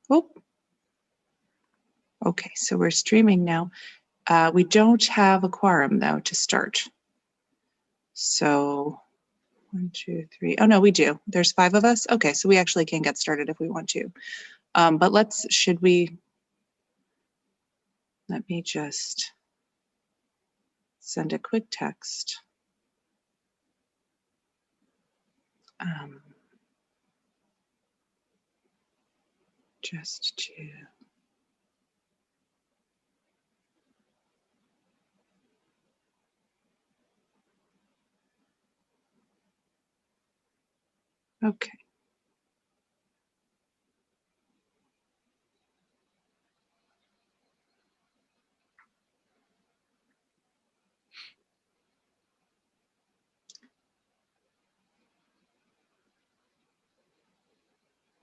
Oh, okay, so we're streaming now. We don't have a quorum though to start. So 1, 2, 3. Oh no, we do. There's 5 of us. Okay, so we actually can get started if we want to. But should we, let me just send a quick text. Just to, okay.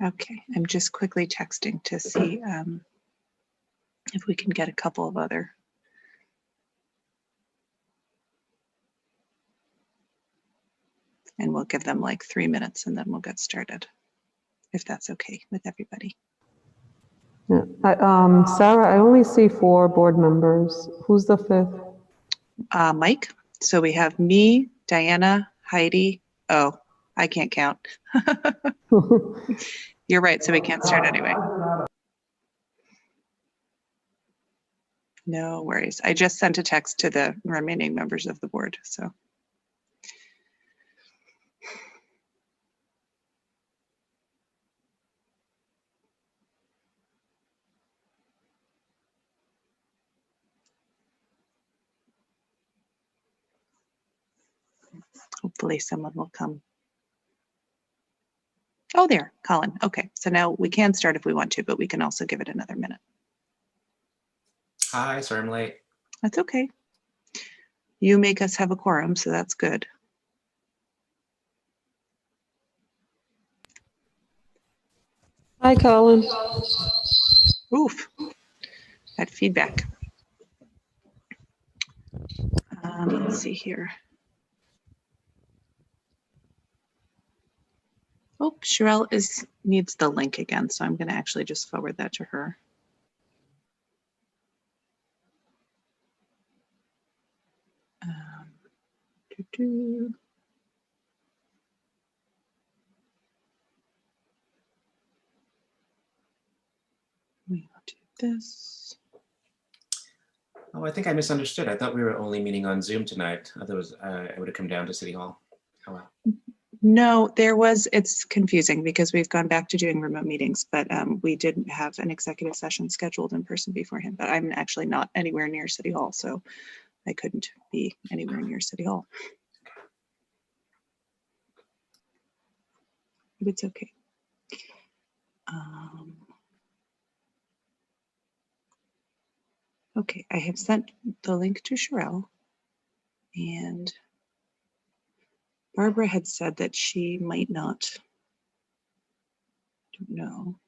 Okay, I'm just quickly texting to see if we can get a couple of other. And we'll give them like 3 minutes and then we'll get started, if that's okay with everybody. Yeah. Sarah, I only see 4 board members. Who's the 5th? Mike. So we have me, Diana, Heidi. Oh, I can't count. You're right. So we can't start anyway. No worries. I just sent a text to the remaining members of the board. So. Hopefully someone will come. Oh, there, Colin. Okay, so now we can start if we want to, but we can also give it another minute. Hi, sorry I'm late. That's okay. You make us have a quorum, so that's good. Hi, Colin. Oof, that feedback. Let's see here. Oh, Sherelle needs the link again, so I'm going to actually just forward that to her. We will do this. Oh, I think I misunderstood. I thought we were only meeting on Zoom tonight. I thought it was, I would have come down to City Hall. Oh, well. No, it's confusing because we've gone back to doing remote meetings, but we didn't have an executive session scheduled in person beforehand, but I'm actually not anywhere near City Hall, so I couldn't be anywhere near City Hall. But it's okay. Okay, I have sent the link to Sherelle, and Barbara had said that she might not. Don't know.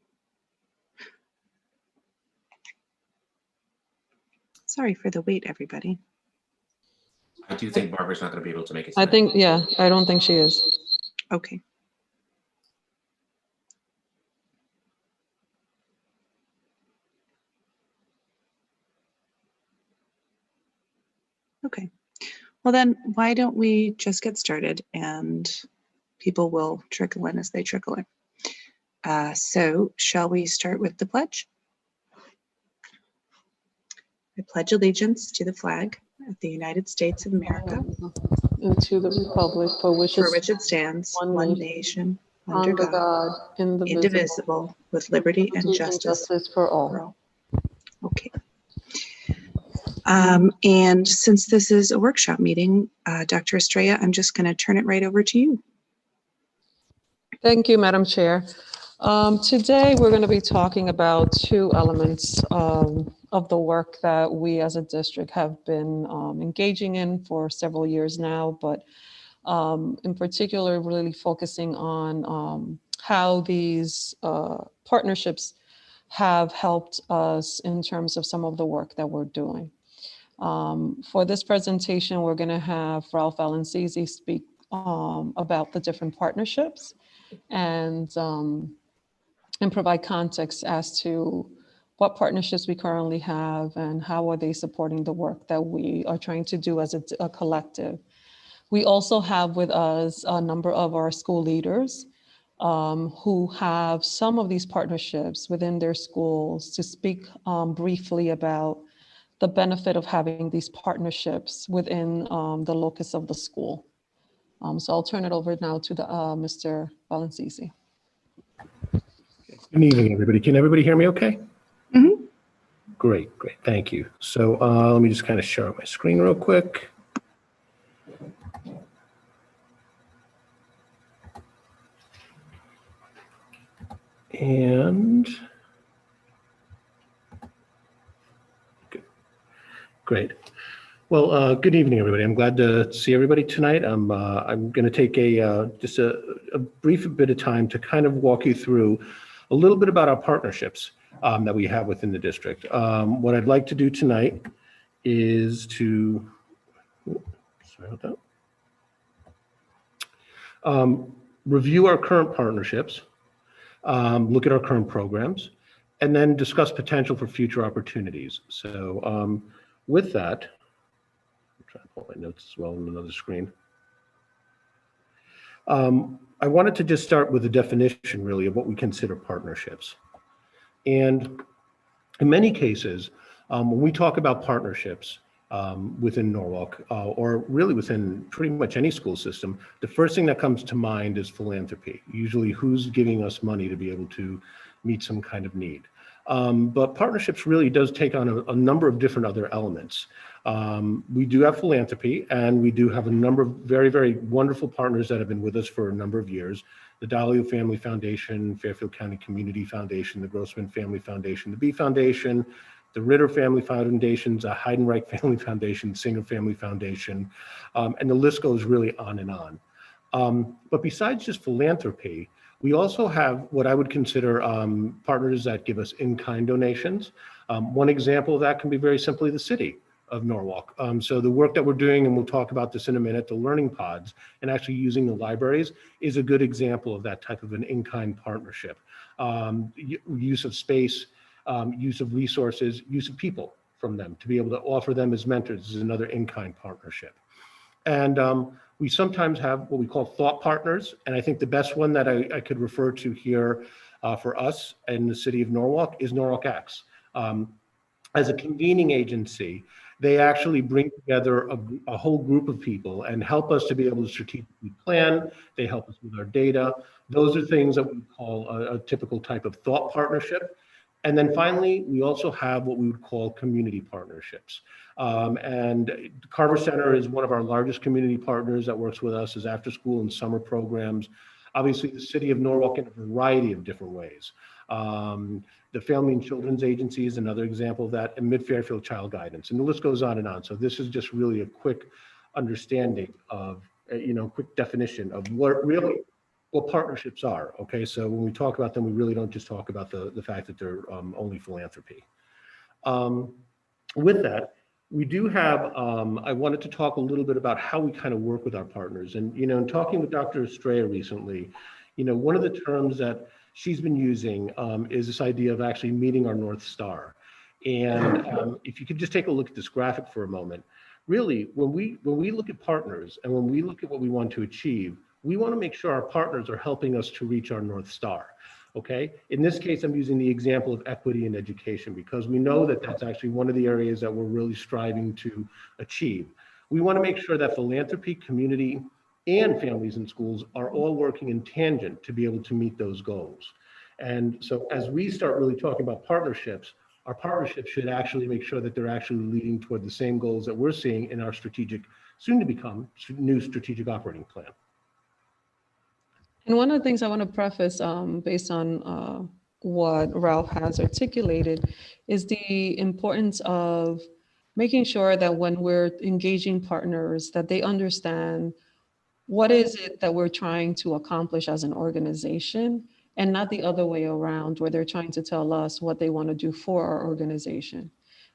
Sorry for the wait, everybody. I do think Barbara's not going to be able to make it I tonight. think, yeah, I don't think she is. Okay. Okay. Well, then why don't we just get started and people will trickle in as they trickle in. So shall we start with the pledge? I pledge allegiance to the flag of the United States of America And to the republic for which it stands, one nation, under God, indivisible, with liberty and justice for all. Okay. And since this is a workshop meeting, Dr. Estrella, I'm just going to turn it right over to you. Thank you, Madam Chair. Today, we're going to be talking about 2 elements of the work that we as a district have been engaging in for several years now, but in particular, really focusing on how these partnerships have helped us in terms of some of the work that we're doing. For this presentation, we're going to have Ralph Alancisi speak about the different partnerships and and provide context as to what partnerships we currently have and how are they supporting the work that we are trying to do as a collective. We also have with us a number of our school leaders who have some of these partnerships within their schools to speak briefly about the benefit of having these partnerships within the locus of the school. So I'll turn it over now to Mr. Valencisi. Good evening, everybody. Can everybody hear me okay? Mhm. Great, thank you. So let me just kind of share my screen real quick. And good. Great. Well, good evening, everybody. I'm glad to see everybody tonight. I'm going to take just a brief bit of time to kind of walk you through a little bit about our partnerships that we have within the district. What I'd like to do tonight is to, sorry about that, review our current partnerships, look at our current programs, and then discuss potential for future opportunities. So with that, I'm trying to pull my notes as well on another screen. I wanted to just start with a definition really of what we consider partnerships. And in many cases, when we talk about partnerships within Norwalk, or really within pretty much any school system, the first thing that comes to mind is philanthropy. Usually who's giving us money to be able to meet some kind of need. But partnerships really does take on a number of different other elements. We do have philanthropy, and we do have a number of very, very wonderful partners that have been with us for a number of years. The Dalio Family Foundation, Fairfield County Community Foundation, the Grossman Family Foundation, the Bee Foundation, the Ritter Family Foundations, the Heidenreich Family Foundation, Singer Family Foundation, and the list goes really on and on. But besides just philanthropy, we also have what I would consider partners that give us in-kind donations. One example of that can be very simply the city of Norwalk. So the work that we're doing, and we'll talk about this in a minute, the learning pods and actually using the libraries is a good example of that type of an in-kind partnership. Use of space, use of resources, use of people from them to be able to offer them as mentors is another in-kind partnership. And we sometimes have what we call thought partners. And I think the best one that I could refer to here for us in the city of Norwalk is Norwalk Acts. As a convening agency, they actually bring together a whole group of people and help us to be able to strategically plan. They help us with our data. Those are things that we call a typical type of thought partnership. And then finally, we also have what we would call community partnerships. And Carver Center is one of our largest community partners that works with us as after school and summer programs. Obviously, the city of Norwalk in a variety of different ways. The Family and Children's Agency is another example of that, and Mid-Fairfield Child Guidance, and the list goes on and on. So this is just really a quick understanding of, quick definition of what partnerships are, okay? So when we talk about them, we really don't just talk about the fact that they're only philanthropy. With that, we do have, I wanted to talk a little bit about how we kind of work with our partners. And, in talking with Dr. Estrella recently, one of the terms that she's been using is this idea of actually meeting our North Star. And if you could just take a look at this graphic for a moment, really, when we look at partners and when we look at what we want to achieve, we want to make sure our partners are helping us to reach our North Star. Okay. In this case, I'm using the example of equity in education because we know that that's actually one of the areas that we're really striving to achieve. We want to make sure that philanthropy, community, and families and schools are all working in tangent to be able to meet those goals. And so as we start really talking about partnerships, our partnerships should actually make sure that they're actually leading toward the same goals that we're seeing in our strategic, soon to become new strategic operating plan. And one of the things I want to preface based on what Ralph has articulated is the importance of making sure that when we're engaging partners, that they understand what is it that we're trying to accomplish as an organization and not the other way around where they're trying to tell us what they want to do for our organization.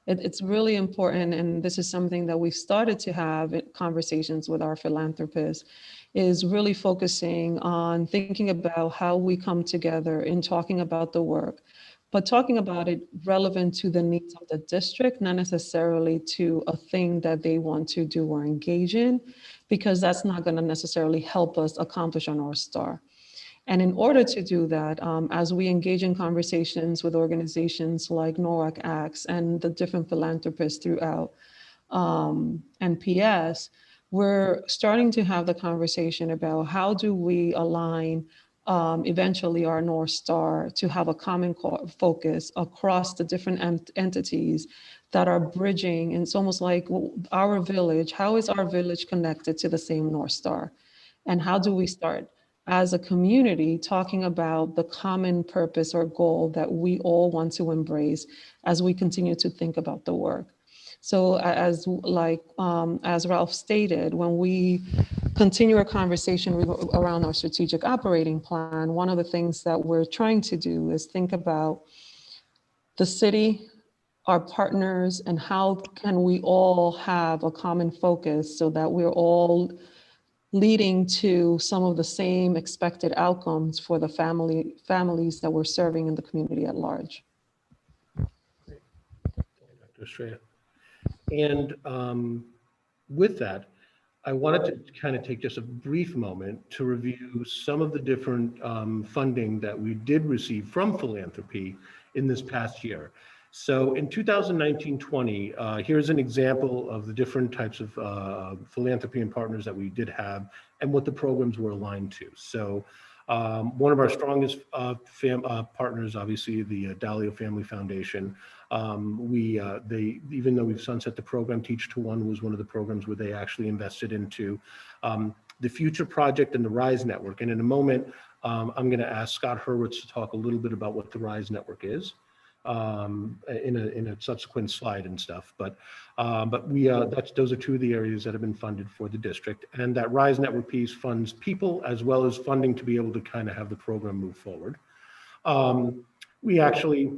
It's really important, and this is something that we've started to have conversations with our philanthropists, is really focusing on thinking about how we come together in talking about the work, but talking about it relevant to the needs of the district, not necessarily to a thing that they want to do or engage in, because that's not going to necessarily help us accomplish our North Star. And in order to do that, as we engage in conversations with organizations like NORAC Acts and the different philanthropists throughout NPS, we're starting to have the conversation about how do we align eventually our North Star to have a common focus across the different entities that are bridging. And it's almost like our village, how is our village connected to the same North Star? And how do we start as a community talking about the common purpose or goal that we all want to embrace as we continue to think about the work? So as Ralph stated, when we continue our conversation around our strategic operating plan, one of the things that we're trying to do is think about the city, our partners, and how can we all have a common focus so that we're all leading to some of the same expected outcomes for the families that we're serving in the community at large. Dr. Estrella. And with that, I wanted to kind of take just a brief moment to review some of the different funding that we did receive from philanthropy in this past year. So in 2019-20, here's an example of the different types of philanthropy and partners that we did have and what the programs were aligned to. So one of our strongest partners, obviously, the Dalio Family Foundation. Even though we've sunset the program, Teach to One was one of the programs where they actually invested into the Future Project and the RISE Network. And in a moment, I'm going to ask Scott Hurwitz to talk a little bit about what the RISE Network is in a subsequent slide and stuff. But those are two of the areas that have been funded for the district. And that RISE Network piece funds people as well as funding to be able to kind of have the program move forward. We actually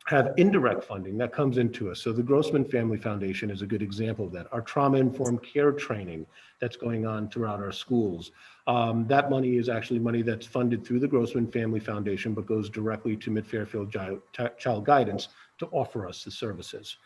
have indirect funding that comes into us. So the Grossman Family Foundation is a good example of that. Our trauma-informed care training that's going on throughout our schools. That money is actually money that's funded through the Grossman Family Foundation, but goes directly to Mid-Fairfield Child Guidance to offer us the services.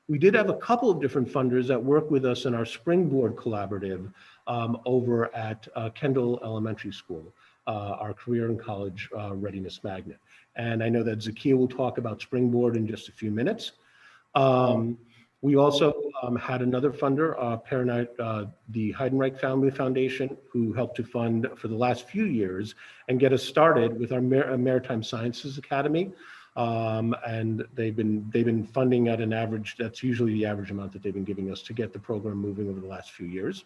We did have a couple of different funders that work with us in our Springboard Collaborative over at Kendall Elementary School, our Career and College Readiness Magnet. And I know that Zakia will talk about Springboard in just a few minutes. We also had another funder, the Heidenreich Family Foundation, who helped to fund for the last few years and get us started with our Maritime Sciences Academy. And they've been funding at an average, that's usually the average amount that they've been giving us to get the program moving over the last few years.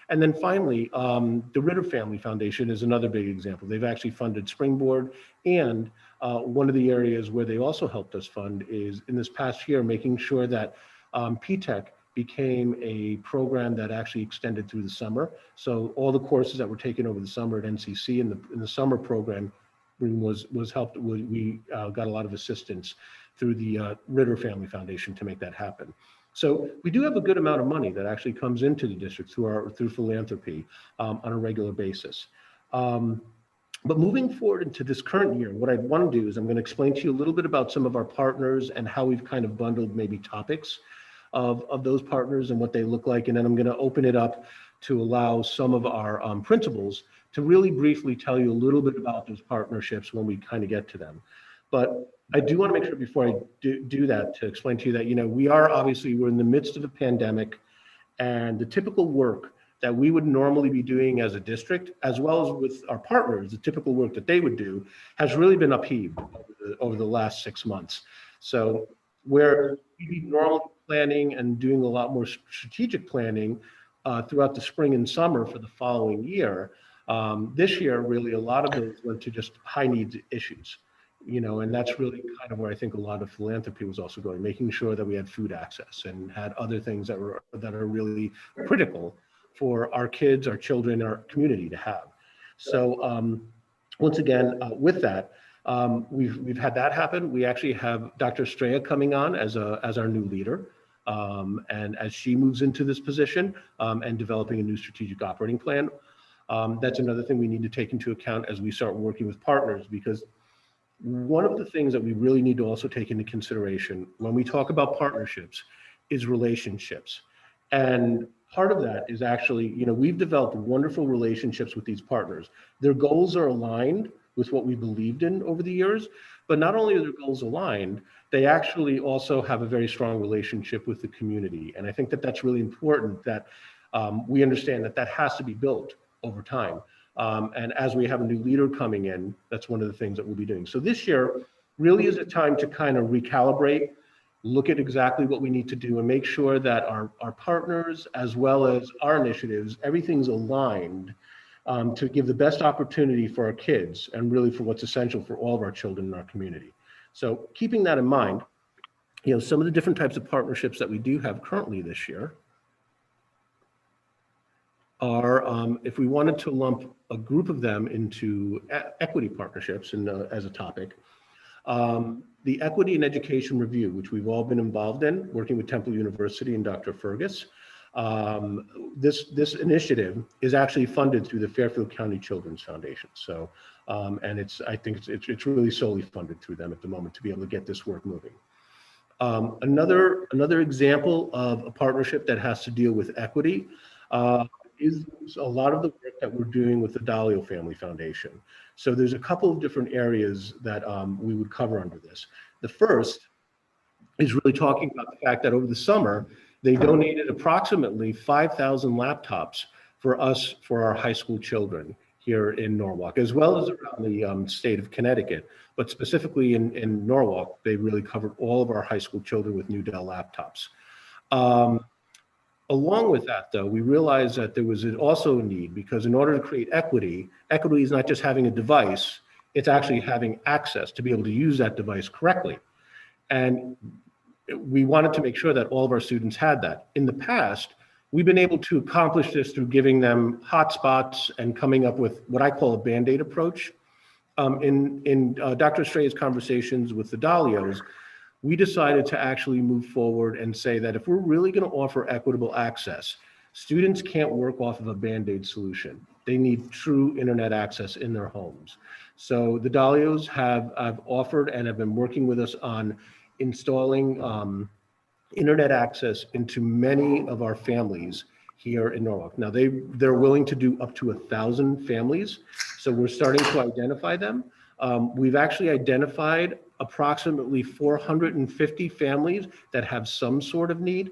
And then finally, the Ritter Family Foundation is another big example. They've actually funded Springboard, and one of the areas where they also helped us fund is in this past year, making sure that PTech became a program that actually extended through the summer. So all the courses that were taken over the summer at NCC in the summer program was helped. We got a lot of assistance through the Ritter Family Foundation to make that happen. So we do have a good amount of money that actually comes into the district through philanthropy on a regular basis. But moving forward into this current year, what I want to do is I'm going to explain to you a little bit about some of our partners and how we've kind of bundled maybe topics of those partners and what they look like. And then I'm going to open it up to allow some of our principals to really briefly tell you a little bit about those partnerships when we kind of get to them. But I do want to make sure before I do that to explain to you that, we're in the midst of a pandemic, and the typical work that we would normally be doing as a district, as well as with our partners, the typical work that they would do has really been upheaved over the last 6 months. So where we'd be normally planning and doing a lot more strategic planning throughout the spring and summer for the following year, this year, really a lot of those went to just high needs issues. And that's really kind of where I think a lot of philanthropy was also going, making sure that we had food access and had other things that are really critical for our kids, our children, our community to have. So once again, with that, we've had that happen. We actually have Dr. Estrella coming on as our new leader. And as she moves into this position and developing a new strategic operating plan, that's another thing we need to take into account as we start working with partners, because one of the things that we really need to also take into consideration when we talk about partnerships is relationships. And part of that is actually, we've developed wonderful relationships with these partners. Their goals are aligned with what we believed in over the years, but not only are their goals aligned, they actually also have a very strong relationship with the community. And I think that that's really important, that we understand that that has to be built over time. And as we have a new leader coming in, that's one of the things that we'll be doing. So this year really is a time to kind of recalibrate, look at exactly what we need to do, and make sure that our partners, as well as our initiatives, everything's aligned to give the best opportunity for our kids and really for what's essential for all of our children in our community. So keeping that in mind, some of the different types of partnerships that we do have currently this year are, if we wanted to lump a group of them into equity partnerships and as a topic, the Equity in Education Review, which we've all been involved in, working with Temple University and Dr. Fergus. This initiative is actually funded through the Fairfield County Children's Foundation. So, and I think it's really solely funded through them at the moment to be able to get this work moving. Another example of a partnership that has to deal with equity is a lot of the work that we're doing with the Dalio Family Foundation. So there's a couple of different areas that we would cover under this. The first is really talking about the fact that over the summer, they donated approximately 5,000 laptops for our high school children here in Norwalk, as well as around the state of Connecticut. But specifically in Norwalk, they really covered all of our high school children with new Dell laptops. Along with that, though, we realized that there was also a need, because in order to create equity is not just having a device, it's actually having access to be able to use that device correctly. And we wanted to make sure that all of our students had that. In the past, we've been able to accomplish this through giving them hotspots and coming up with what I call a Band-Aid approach. In Dr. Estrada's conversations with the Dalios, we decided to actually move forward and say that if we're really going to offer equitable access, students can't work off of a Band-Aid solution. They need true internet access in their homes. So the Dalios have offered and have been working with us on installing internet access into many of our families here in Norwalk. Now they're willing to do up to 1,000 families. So we're starting to identify them. We've actually identified approximately 450 families that have some sort of need.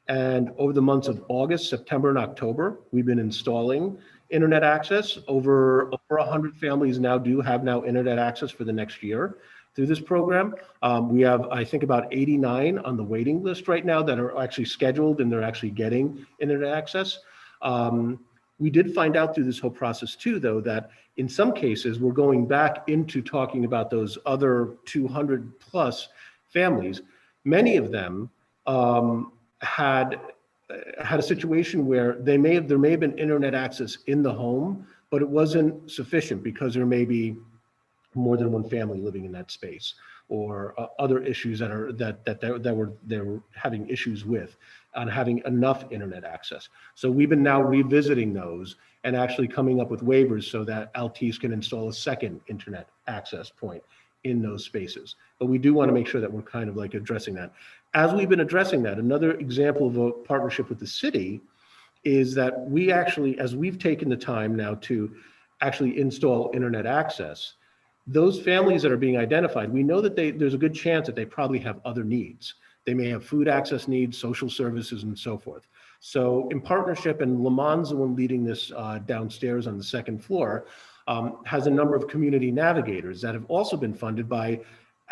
And over the months of August, September, and October, we've been installing internet access. Over 100 families now have internet access for the next year through this program. We have, I think, about 89 on the waiting list right now that are actually scheduled and they're actually getting internet access. We did find out through this whole process too, though, that in some cases, we're going back into talking about those other 200 plus families. Many of them had a situation where there may have been internet access in the home, but it wasn't sufficient because there may be more than one family living in that space, or other issues that they were having issues with on having enough internet access. So we've been now revisiting those and actually coming up with waivers so that LTs can install a second internet access point in those spaces. But we do want to make sure that we're kind of like addressing that. As we've been addressing that, another example of a partnership with the city is that we actually, as we've taken the time now to actually install internet access, those families that are being identified, we know that there's a good chance that they probably have other needs. They may have food access needs, social services, and so forth. So in partnership, and Lamont's the one leading this downstairs on the second floor, has a number of community navigators that have also been funded by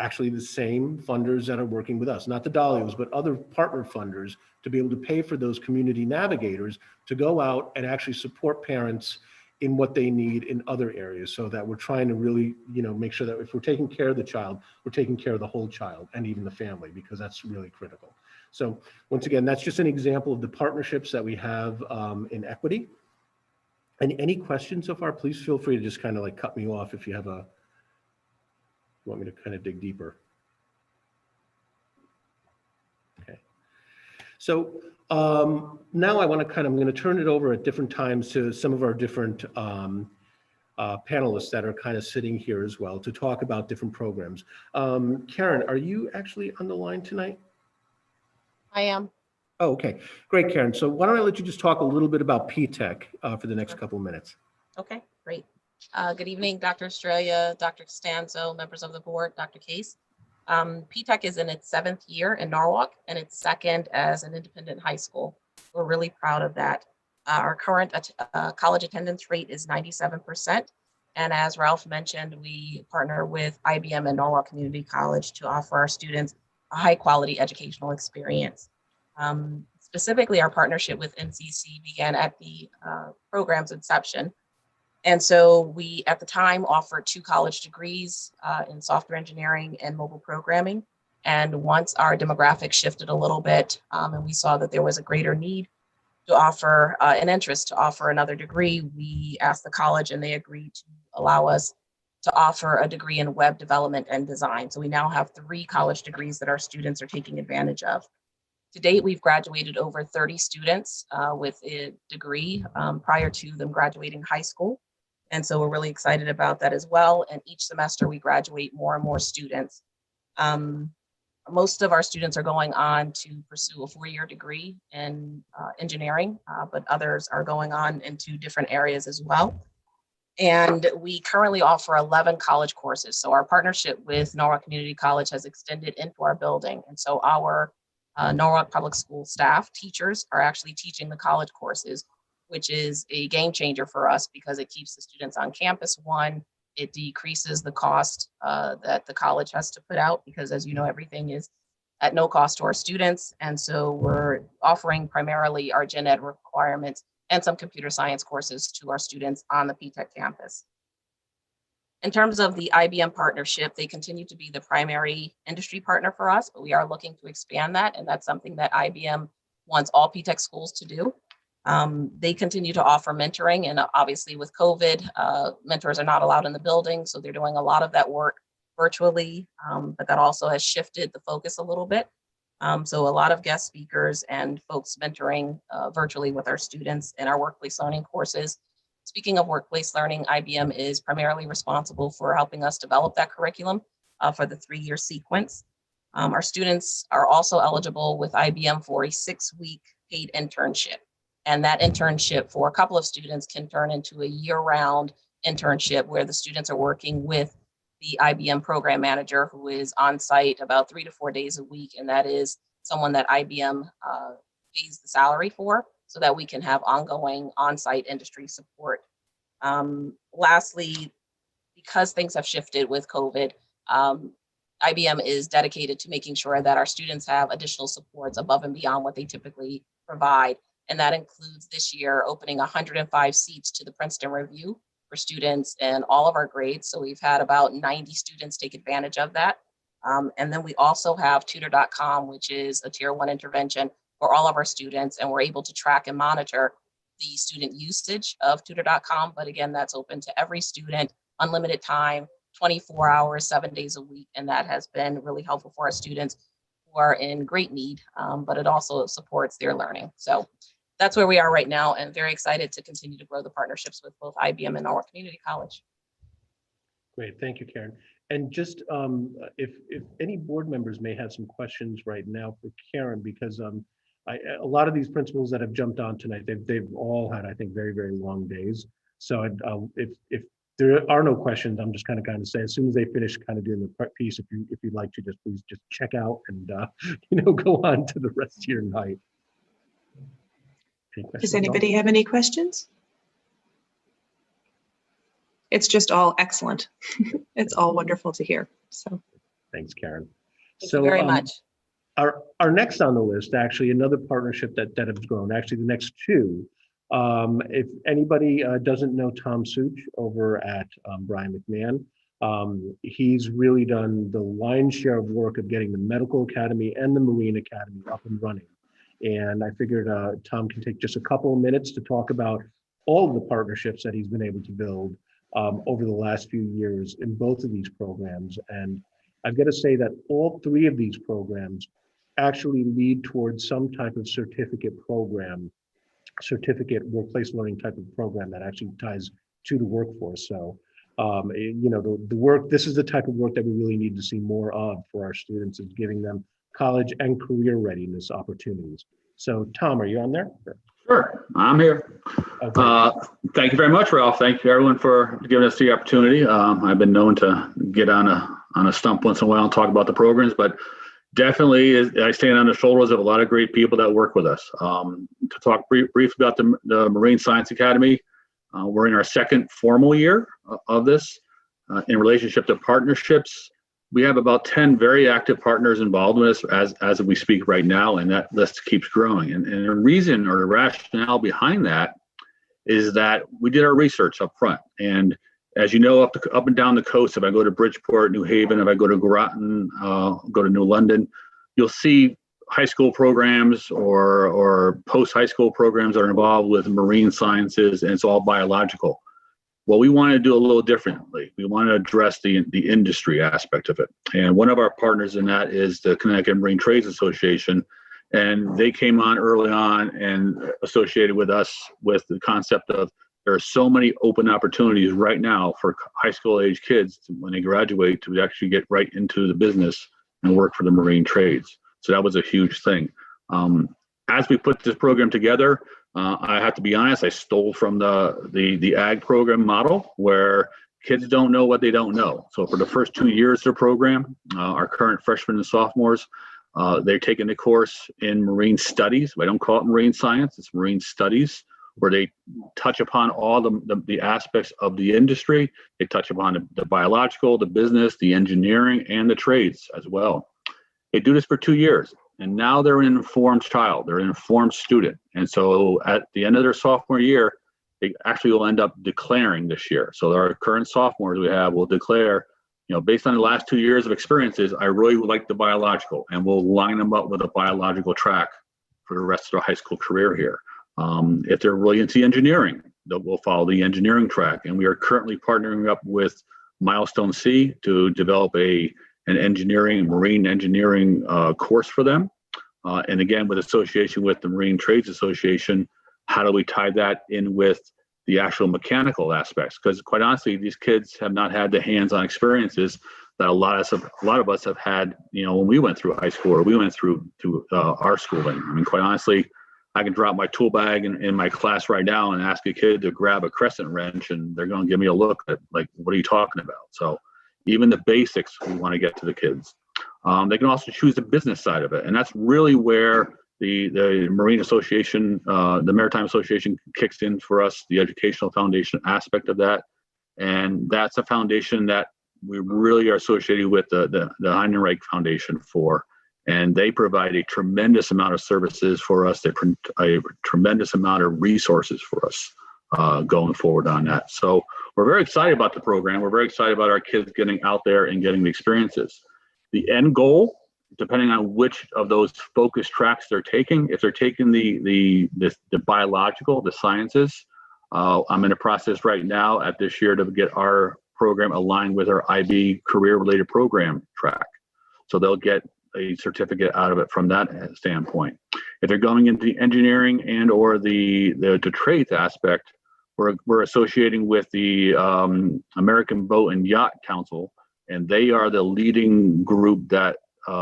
actually the same funders that are working with us, not the Dalios, but other partner funders, to be able to pay for those community navigators to go out and actually support parents in what they need in other areas, so that we're trying to really, make sure that if we're taking care of the child, we're taking care of the whole child and even the family, because that's really critical. So once again, that's just an example of the partnerships that we have in equity. And any questions so far, please feel free to just kind of like cut me off if you want me to kind of dig deeper. Okay. So now I'm going to turn it over at different times to some of our different panelists that are kind of sitting here as well to talk about different programs. Karen, are you actually on the line tonight? I am. Oh, okay. Great, Karen. So why don't I let you just talk a little bit about PTech for the next couple of minutes. Okay, great. Good evening, Dr. Estrella, Dr. Costanzo, members of the board, Dr. Case. PTech is in its 7th year in Norwalk and its 2nd as an independent high school. We're really proud of that. Our current college attendance rate is 97%. And as Ralph mentioned, we partner with IBM and Norwalk Community College to offer our students a high quality educational experience. Specifically, our partnership with NCC began at the program's inception. And so we, at the time, offered 2 college degrees in software engineering and mobile programming. And once our demographics shifted a little bit and we saw that there was a greater need to offer an interest to offer another degree, we asked the college and they agreed to allow us to offer a degree in web development and design. So we now have 3 college degrees that our students are taking advantage of. To date, we've graduated over 30 students with a degree prior to them graduating high school. And so we're really excited about that as well. And each semester we graduate more and more students. Most of our students are going on to pursue a 4-year degree in engineering, but others are going on into different areas as well. And we currently offer 11 college courses. So our partnership with Norwalk Community College has extended into our building. And so our Norwalk Public School staff, teachers, are actually teaching the college courses, which is a game changer for us because it keeps the students on campus. One, it decreases the cost that the college has to put out because, as you know, everything is at no cost to our students. And so we're offering primarily our gen ed requirements and some computer science courses to our students on the PTech campus. In terms of the IBM partnership, they continue to be the primary industry partner for us, but we are looking to expand that. And that's something that IBM wants all PTech schools to do. They continue to offer mentoring, and obviously with COVID, mentors are not allowed in the building. So they're doing a lot of that work virtually, but that also has shifted the focus a little bit. So a lot of guest speakers and folks mentoring virtually with our students in our workplace learning courses. Speaking of workplace learning, IBM is primarily responsible for helping us develop that curriculum for the 3-year sequence. Our students are also eligible with IBM for a 6-week paid internship. And that internship for a couple of students can turn into a year-round internship where the students are working with the IBM program manager who is on site about 3 to 4 days a week. And that is someone that IBM pays the salary for so that we can have ongoing on-site industry support. Lastly, because things have shifted with COVID, IBM is dedicated to making sure that our students have additional supports above and beyond what they typically provide. And that includes this year opening 105 seats to the Princeton Review for students in all of our grades. So we've had about 90 students take advantage of that. And then we also have tutor.com, which is a tier 1 intervention for all of our students. And we're able to track and monitor the student usage of tutor.com. But again, that's open to every student, unlimited time, 24 hours, 7 days a week. And that has been really helpful for our students who are in great need, but it also supports their learning. So that's where we are right now, and very excited to continue to grow the partnerships with both IBM and Norwalk Community College. Great, thank you, Karen. And just if any board members may have some questions right now for Karen, because a lot of these principals that have jumped on tonight, they've all had, I think, very, very long days. So if there are no questions, I'm just kind of say as soon as they finish kind of doing the prep piece, if you'd like to please just check out and go on to the rest of your night. Does anybody have any questions? It's just all excellent. It's all wonderful to hear. So thanks, Karen. Thank you very much. Our next on the list, actually, another partnership that has grown. Actually, the next 2. If anybody doesn't know Tom Such over at Brian McMahon, he's really done the lion's share of work of getting the Medical Academy and the Marine Academy up and running. And I figured Tom can take just a couple of minutes to talk about all of the partnerships that he's been able to build over the last few years in both of these programs. And I've got to say that all 3 of these programs actually lead towards some type of certificate program, certificate workplace learning type of program that actually ties to the workforce. So, you know, the work, this is the type of work that we really need to see more of for our students, is giving them college and career readiness opportunities. So Tom, are you on there? Sure, I'm here. Okay. Thank you very much, Ralph. Thank you everyone for giving us the opportunity. I've been known to get on a stump once in a while and talk about the programs, but definitely I stand on the shoulders of a lot of great people that work with us. To talk briefly about the Marine Science Academy, we're in our second formal year of this. In relationship to partnerships, we have about 10 very active partners involved with us as we speak right now, and that list keeps growing. And the reason or the rationale behind that is that we did our research up front. And as you know, up and down the coast, if I go to Bridgeport, New Haven, if I go to Groton, go to New London, you'll see high school programs or post-high school programs that are involved with marine sciences, and it's all biological. Well, we want to do a little differently. We want to address the industry aspect of it. And one of our partners in that is the Connecticut Marine Trades Association. And they came on early on and associated with us with the concept of there are so many open opportunities right now for high school age kids when they graduate to actually get right into the business and work for the marine trades. So that was a huge thing. As we put this program together, I have to be honest, I stole from the ag program model where kids don't know what they don't know. So for the first 2 years of the program, our current freshmen and sophomores, they're taking the course in marine studies. I don't call it marine science, it's marine studies, where they touch upon all the aspects of the industry. They touch upon the biological, the business, the engineering, and the trades as well. They do this for 2 years. And now they're an informed child, they're an informed student. And so at the end of their sophomore year, they actually will end up declaring this year. So our current sophomores we have will declare, you know, based on the last 2 years of experiences, I really would like the biological, and we'll line them up with a biological track for the rest of their high school career here. If they're really into engineering, we'll follow the engineering track. And we are currently partnering up with Milestone C to develop an marine engineering course for them. And again, with association with the Marine Trades Association, how do we tie that in with the actual mechanical aspects? Because quite honestly, these kids have not had the hands-on experiences that a lot of us have had, you know, when we went through high school or we went through our schooling. I mean, quite honestly, I can drop my tool bag in my class right now and ask a kid to grab a crescent wrench, and they're going to give me a look at like, what are you talking about? So even the basics we want to get to the kids. They can also choose the business side of it. And that's really where the Marine Association, the Maritime Association kicks in for us, the educational foundation aspect of that. And that's a foundation that we really are associated with the Heinrich Foundation for. And they provide a tremendous amount of services for us. They provide a tremendous amount of resources for us going forward on that. So we're very excited about the program. We're very excited about our kids getting out there and getting the experiences. The end goal, depending on which of those focus tracks they're taking, if they're taking the biological, the sciences, I'm in a process right now at this year to get our program aligned with our IB career-related program track. So they'll get a certificate out of it from that standpoint. If they're going into the engineering and or the trades aspect, we're associating with the American Boat and Yacht Council, and they are the leading group that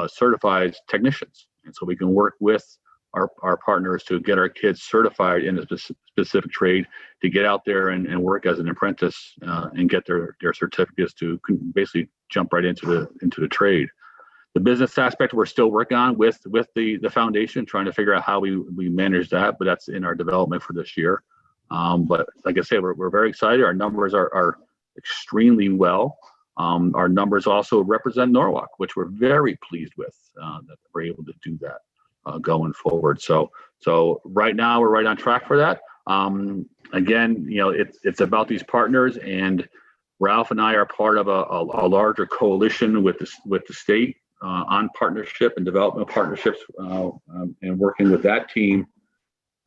certifies technicians. And so we can work with our partners to get our kids certified in a specific trade to get out there and work as an apprentice and get their certificates to basically jump right into the trade. The business aspect we're still working on with the foundation, trying to figure out how we manage that, but that's in our development for this year. But like I say, we're very excited. Our numbers are extremely well. Our numbers also represent Norwalk, which we're very pleased with that we're able to do that going forward. So right now we're right on track for that. Again, you know, it's about these partners, and Ralph and I are part of a larger coalition with the state on partnership and development partnerships, and working with that team.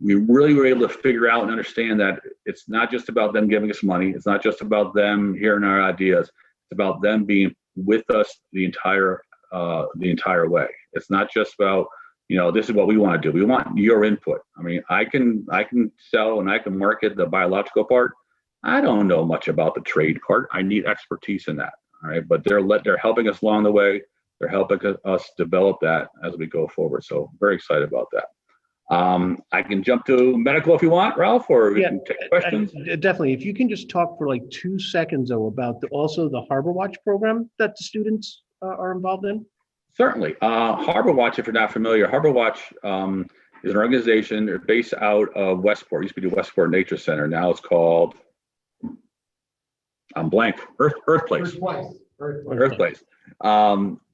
We really were able to figure out and understand that it's not just about them giving us money. It's not just about them hearing our ideas. It's about them being with us the entire way. It's not just about this is what we want to do. We want your input. I mean, I can sell and I can market the biological part. I don't know much about the trade part. I need expertise in that. All right, but they're helping us along the way. They're helping us develop that as we go forward. So very excited about that. I can jump to medical if you want, Ralph, or we can take questions. Definitely. If you can just talk for like 2 seconds, though, about also the Harbor Watch program that the students are involved in. Certainly. Harbor Watch, if you're not familiar, Harbor Watch is an organization. They're based out of Westport. It used to be the Westport Nature Center. Now it's called, I'm blank, Earth Place. Earth Place.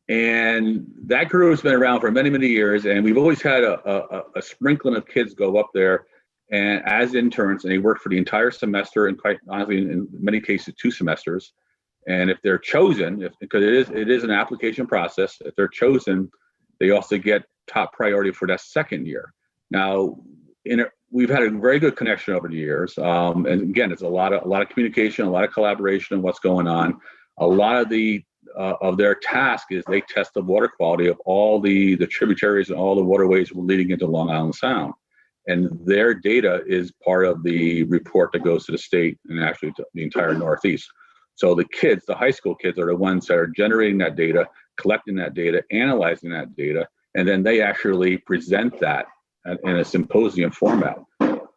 And that group has been around for many, many years, and we've always had a sprinkling of kids go up there and as interns, and they work for the entire semester, and quite honestly, in many cases, 2 semesters. And if they're chosen, because it is an application process, if they're chosen, they also get top priority for that second year. Now, we've had a very good connection over the years, and again, it's a lot of communication, a lot of collaboration on what's going on. A lot of their task is they test the water quality of all the tributaries and all the waterways leading into Long Island Sound. And their data is part of the report that goes to the state and actually to the entire Northeast. So the kids, the high school kids, are the ones that are generating that data, collecting that data, analyzing that data, and then they actually present that in a symposium format.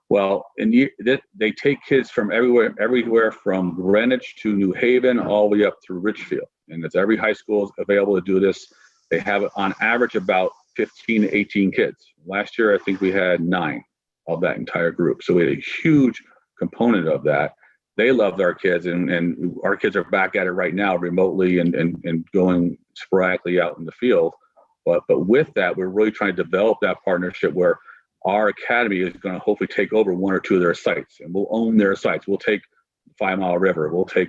Well, they take kids from everywhere from Greenwich to New Haven, all the way up through Richfield. And it's every high school is available to do this. They have on average about 15 to 18 kids. Last year, I think we had 9 of that entire group. So we had a huge component of that. They loved our kids, and our kids are back at it right now remotely and going sporadically out in the field. But with that, we're really trying to develop that partnership where our academy is going to hopefully take over 1 or 2 of their sites, and we'll own their sites. We'll take 5 Mile River, we'll take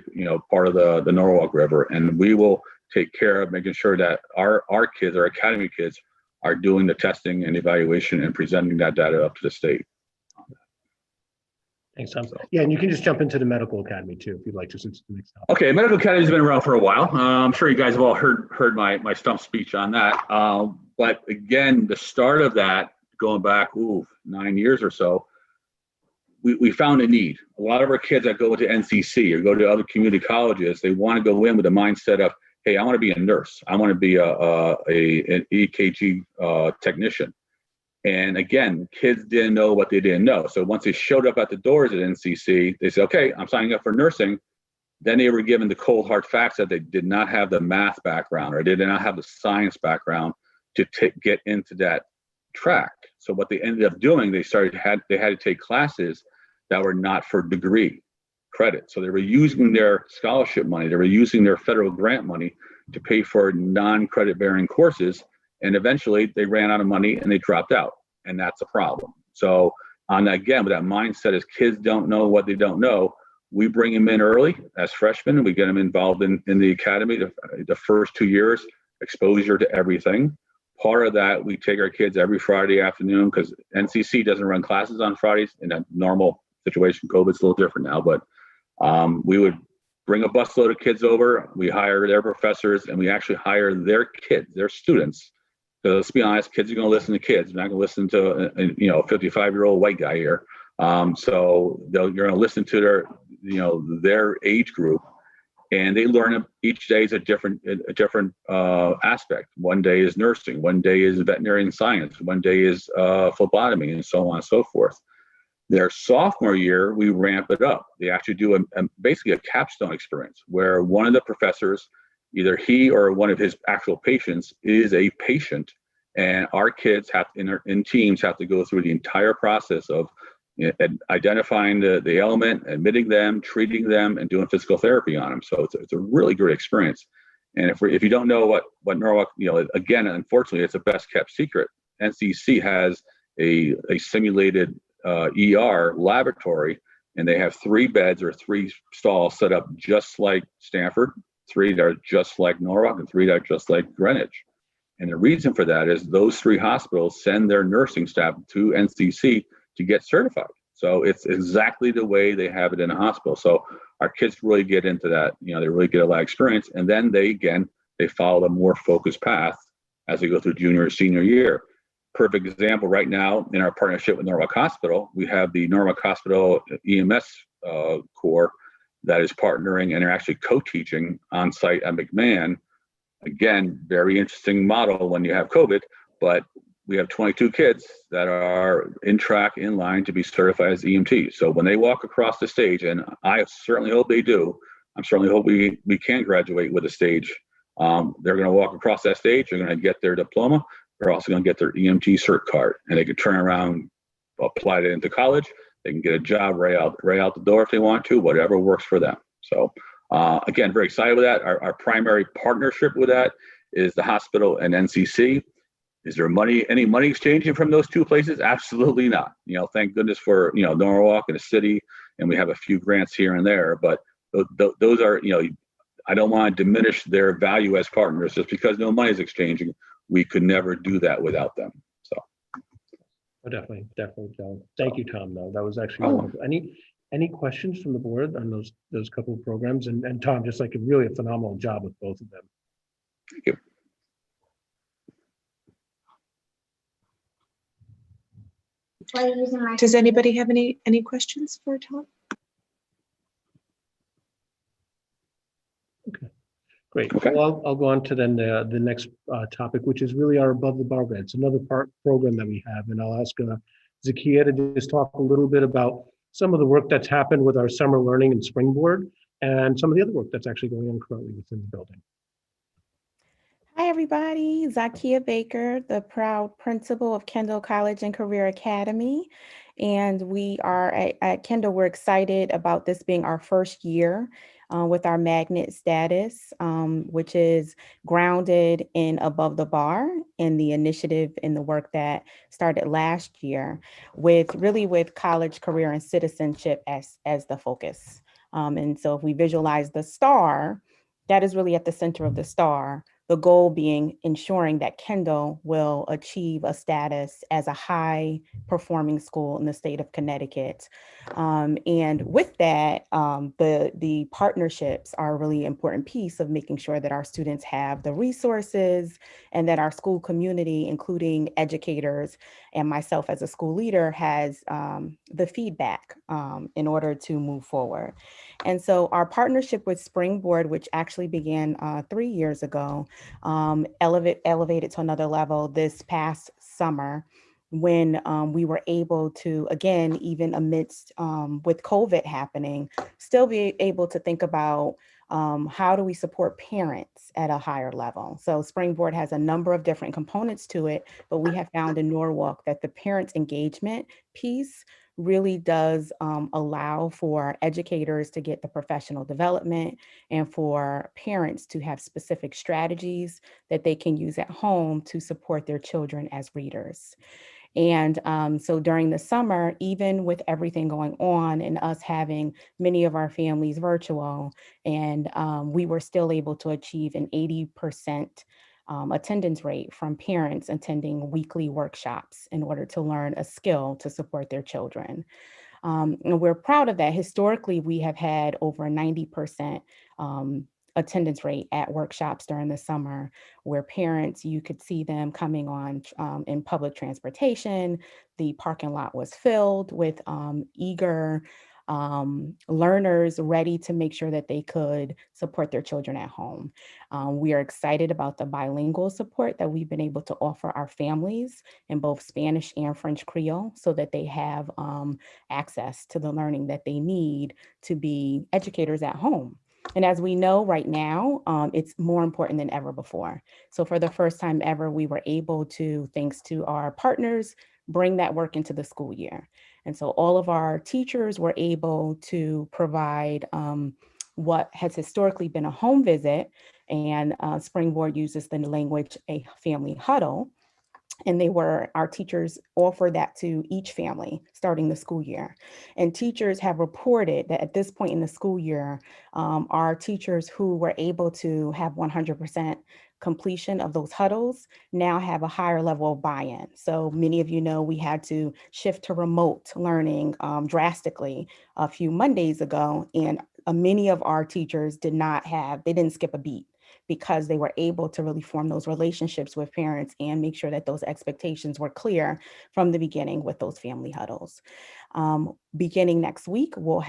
part of the Norwalk River, and we will take care of making sure that our kids, our academy kids, are doing the testing and evaluation and presenting that data up to the state. Thanks, Tom. Yeah, and you can just jump into the medical academy too, if you'd like to, since it's the next topic. Okay, medical academy has been around for a while. I'm sure you guys have all heard my stump speech on that. But again, the start of that, going back 9 years or so, we found a need. A lot of our kids that go into NCC or go to other community colleges, they want to go in with the mindset of, hey, I want to be a nurse. I want to be an EKG technician. And again, kids didn't know what they didn't know. So once they showed up at the doors at NCC, they said, okay, I'm signing up for nursing. Then they were given the cold hard facts that they did not have the math background or they did not have the science background to get into that track. So what they ended up doing, they had to take classes that were not for degree credit. So they were using their scholarship money, they were using their federal grant money to pay for non-credit bearing courses. And eventually they ran out of money and they dropped out. And that's a problem. So again, with that mindset, as kids don't know what they don't know, we bring them in early as freshmen and we get them involved in the academy. The first 2 years, exposure to everything. Part of that, we take our kids every Friday afternoon because NCC doesn't run classes on Fridays in a normal situation. COVID's a little different now, but we would bring a busload of kids over. We hire their professors and we actually hire their kids, their students. So let's be honest, kids are going to listen to kids. They're not going to listen to a 55-year-old white guy here. So you're going to listen to their age group, and they learn each day is a different aspect. One day is nursing, one day is veterinary science, one day is phlebotomy, and so on and so forth. Their sophomore year, we ramp it up. They actually do basically a capstone experience where one of the professors, either he or one of his actual patients, is a patient, and our kids in teams have to go through the entire process of identifying the ailment, admitting them, treating them, and doing physical therapy on them. So it's a really great experience. And if you don't know what Norwalk, again, unfortunately, it's a best kept secret. NCC has a simulated ER laboratory, and they have 3 beds or 3 stalls set up just like Stanford, 3 that are just like Norwalk, and 3 that are just like Greenwich. And the reason for that is those 3 hospitals send their nursing staff to NCC to get certified. So it's exactly the way they have it in a hospital. So our kids really get into that, they really get a lot of experience. And then they follow a more focused path as they go through junior or senior year. perfect example right now in our partnership with Norwalk Hospital. We have the Norwalk Hospital EMS Corps that is partnering and are actually co-teaching on site at McMahon. Again, very interesting model when you have COVID, but we have 22 kids that are in track, in line to be certified as EMTs. So when they walk across the stage, and I certainly hope they do, I certainly hope we can graduate with a stage. They're going to walk across that stage, they're going to get their diploma, they're also going to get their EMT cert card, and they can turn around, apply it into college, they can get a job right out the door if they want to, whatever works for them. So again, very excited with that. Our primary partnership with that is the hospital and NCC. Is there any money exchanging from those two places? Absolutely not. Thank goodness for, Norwalk and the city, and we have a few grants here and there, but those are, I don't want to diminish their value as partners. Just because no money is exchanging, we could never do that without them. So. Oh, definitely, Joe. Thank you, Tom, though. That was actually wonderful. Any questions from the board on those couple of programs? And Tom, just like really a phenomenal job with both of them. Thank you. Does anybody have any questions for Tom? Okay, great. Okay. Well, I'll go on to then the next topic, which is really our above the bar grants, another program that we have. And I'll ask Zakia to just talk a little bit about some of the work that's happened with our summer learning and springboard, and some of the other work that's actually going on currently within the building. Hi, everybody. Zakia Baker, the proud principal of Kendall College and Career Academy. And we are at Kendall, we're excited about this being our first year with our magnet status, which is grounded in Above the Bar and the initiative and the work that started last year with college, career, and citizenship as the focus. And so if we visualize the star, that is really at the center of the star. The goal being ensuring that Kendall will achieve a status as a high performing school in the state of Connecticut. And with that, the partnerships are a really important piece of making sure that our students have the resources and that our school community, including educators and myself as a school leader, has the feedback in order to move forward. And so our partnership with Springboard, which actually began 3 years ago, elevated to another level this past summer when we were able to, again, even amidst with COVID happening, still be able to think about how do we support parents at a higher level. So Springboard has a number of different components to it, but we have found in Norwalk that the parents' engagement piece really does allow for educators to get the professional development and for parents to have specific strategies that they can use at home to support their children as readers. And so during the summer, even with everything going on and us having many of our families virtual, and we were still able to achieve an 80% attendance rate from parents attending weekly workshops in order to learn a skill to support their children. And we're proud of that. Historically, we have had over a 90% attendance rate at workshops during the summer, where parents, you could see them coming on in public transportation. The parking lot was filled with eager learners ready to make sure that they could support their children at home. We are excited about the bilingual support that we've been able to offer our families in both Spanish and French Creole so that they have access to the learning that they need to be educators at home. And as we know right now, it's more important than ever before. So for the first time ever, we were able to, thanks to our partners, bring that work into the school year. And so all of our teachers were able to provide what has historically been a home visit, and Springboard uses the language, a family huddle. And our teachers offer that to each family starting the school year. And teachers have reported that at this point in the school year, our teachers who were able to have 100% completion of those huddles now have a higher level of buy-in. So many of you know we had to shift to remote learning drastically a few Mondays ago, and many of our teachers they didn't skip a beat, because they were able to really form those relationships with parents and make sure that those expectations were clear from the beginning with those family huddles. Beginning next week, we'll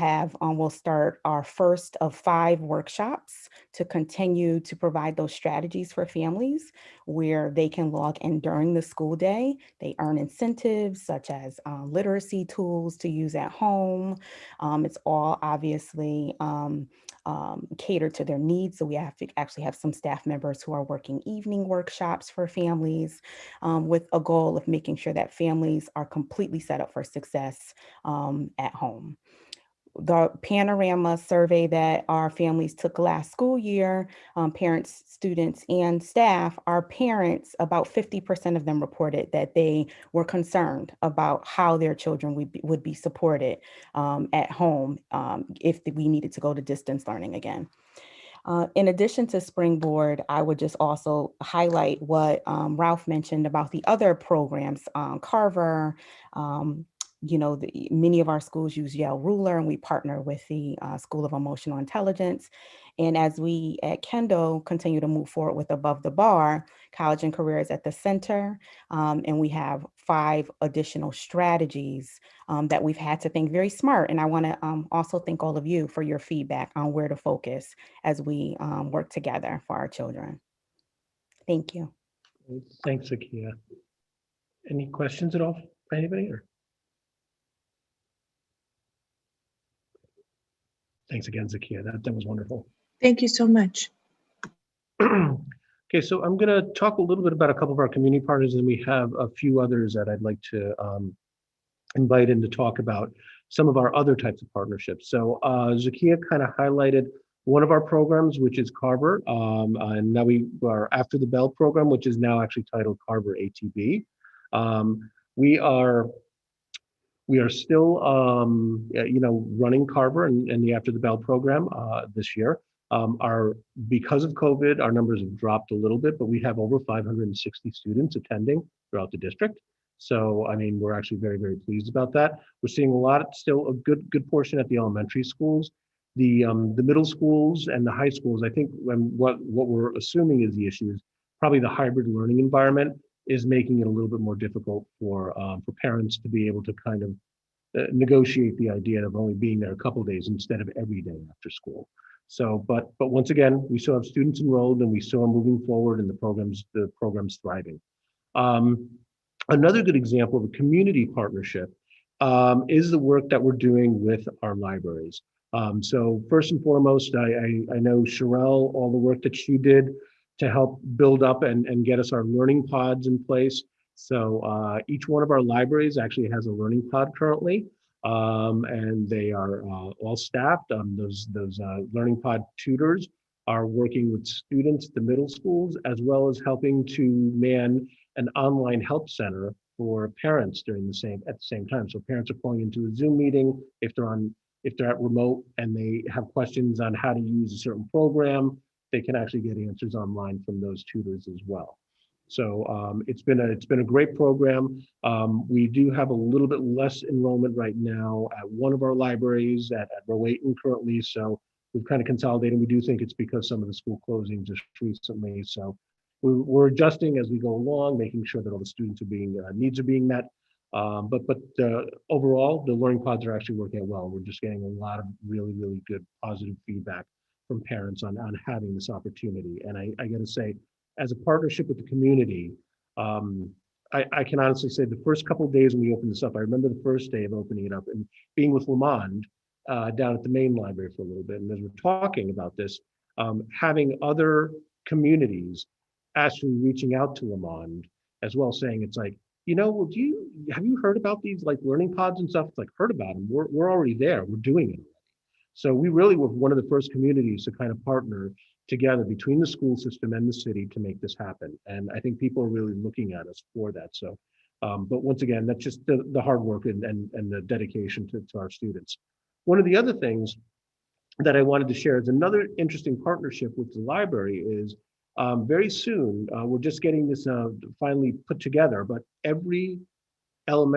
start our first of 5 workshops to continue to provide those strategies for families where they can log in during the school day. They earn incentives such as literacy tools to use at home. It's all obviously catered to their needs. So we have to actually have some staff members who are working evening workshops for families with a goal of making sure that families are completely set up for success at home. The panorama survey that our families took last school year, parents, students, and staff, our parents, about 50% of them reported that they were concerned about how their children would be supported at home if we needed to go to distance learning again. In addition to Springboard, I would just also highlight what Ralph mentioned about the other programs, Carver. Many of our schools use Yale Ruler, and we partner with the School of Emotional Intelligence. And as we at Kendall continue to move forward with Above the Bar, College and Career is at the center, and we have 5 additional strategies that we've had to think very smart. And I want to also thank all of you for your feedback on where to focus as we work together for our children. Thank you. Thanks, Zakia. Any questions at all for anybody? Or? Thanks again, Zakia. That was wonderful. Thank you so much. Okay, so I'm going to talk a little bit about a couple of our community partners, and we have a few others that I'd like to invite in to talk about some of our other types of partnerships. So Zakia kind of highlighted one of our programs, which is Carver, and now we are After the Bell program, which is now actually titled Carver ATB. We are still, running Carver and the After the Bell program this year. Because of COVID, our numbers have dropped a little bit, but we have over 560 students attending throughout the district. So, I mean, we're actually very, very pleased about that. We're seeing still a good portion at the elementary schools. The middle schools and the high schools, I think what we're assuming is the issue is probably the hybrid learning environment is making it a little bit more difficult for parents to be able to kind of negotiate the idea of only being there a couple of days instead of every day after school. So, but once again, we still have students enrolled and we still are moving forward and the program's thriving. Another good example of a community partnership is the work that we're doing with our libraries. So first and foremost, I know Sherelle, all the work that she did to help build up and get us our learning pods in place. So each one of our libraries actually has a learning pod currently. And they are all staffed. Those learning pod tutors are working with students at the middle schools, as well as helping to man an online help center for parents at the same time. So parents are pulling into a Zoom meeting if they're at remote and they have questions on how to use a certain program, they can actually get answers online from those tutors as well. So it's been a great program. We do have a little bit less enrollment right now at one of our libraries at Rowayton currently. So we've kind of consolidated. We do think it's because some of the school closings just recently. So we're adjusting as we go along, making sure that all the students needs are being met. But overall, the learning pods are actually working out well. We're just getting a lot of really, really good positive feedback from parents on having this opportunity. And I got to say, as a partnership with the community, I can honestly say the first couple of days when we opened this up, I remember the first day of opening it up and being with Lamond down at the main library for a little bit. And as we're talking about this, having other communities actually reaching out to Lamond as well, saying it's like, well, have you heard about these like learning pods and stuff? It's like, heard about them. We're already there. We're doing it. So we really were one of the first communities to kind of partner together between the school system and the city to make this happen. And I think people are really looking at us for that. So, but once again, that's just the hard work and the dedication to our students. One of the other things that I wanted to share is another interesting partnership with the library is very soon, we're just getting this finally put together, but every school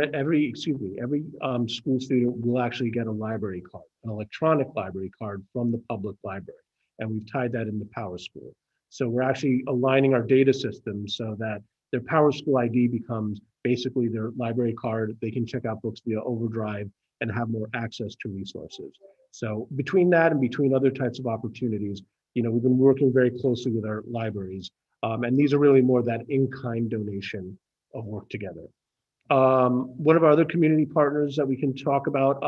student will actually get a library card, an electronic library card from the public library. And we've tied that into Power School. So we're actually aligning our data systems so that their Power School ID becomes basically their library card. They can check out books via Overdrive and have more access to resources. So between that and between other types of opportunities, we've been working very closely with our libraries. And these are really more that in-kind donation of work together. One of our other community partners that we can talk about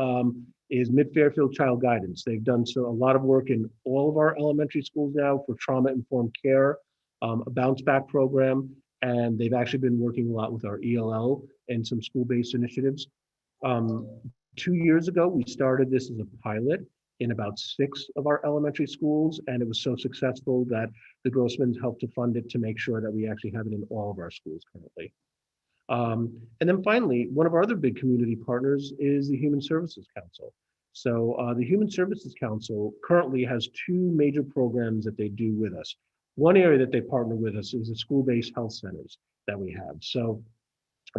is Mid-Fairfield Child Guidance. They've done a lot of work in all of our elementary schools now for trauma-informed care, a bounce back program, and they've actually been working a lot with our ELL and some school-based initiatives. 2 years ago, we started this as a pilot in about 6 of our elementary schools, and it was so successful that the Grossmans helped to fund it to make sure that we actually have it in all of our schools currently. And then finally, one of our other big community partners is the Human Services Council. So the Human Services Council currently has 2 major programs that they do with us. One area that they partner with us is the school-based health centers that we have. So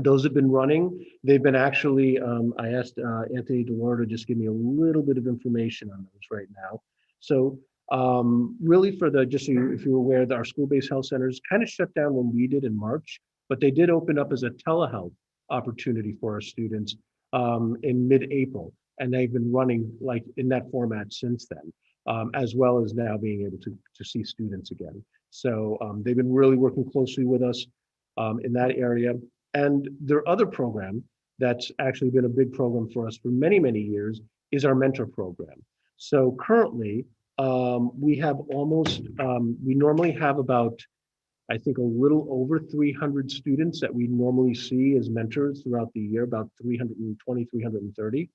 those have been running. They've been actually, I asked Anthony DeLore to just give me a little bit of information on those right now. So really for just so if you're aware that our school-based health centers kind of shut down when we did in March, but they did open up as a telehealth opportunity for our students in mid-April. And they've been running like in that format since then, as well as now being able to see students again. So they've been really working closely with us in that area. And their other program that's actually been a big program for us for many, many years is our mentor program. So currently we have almost, we normally have about, I think a little over 300 students that we normally see as mentors throughout the year, about 320, 330.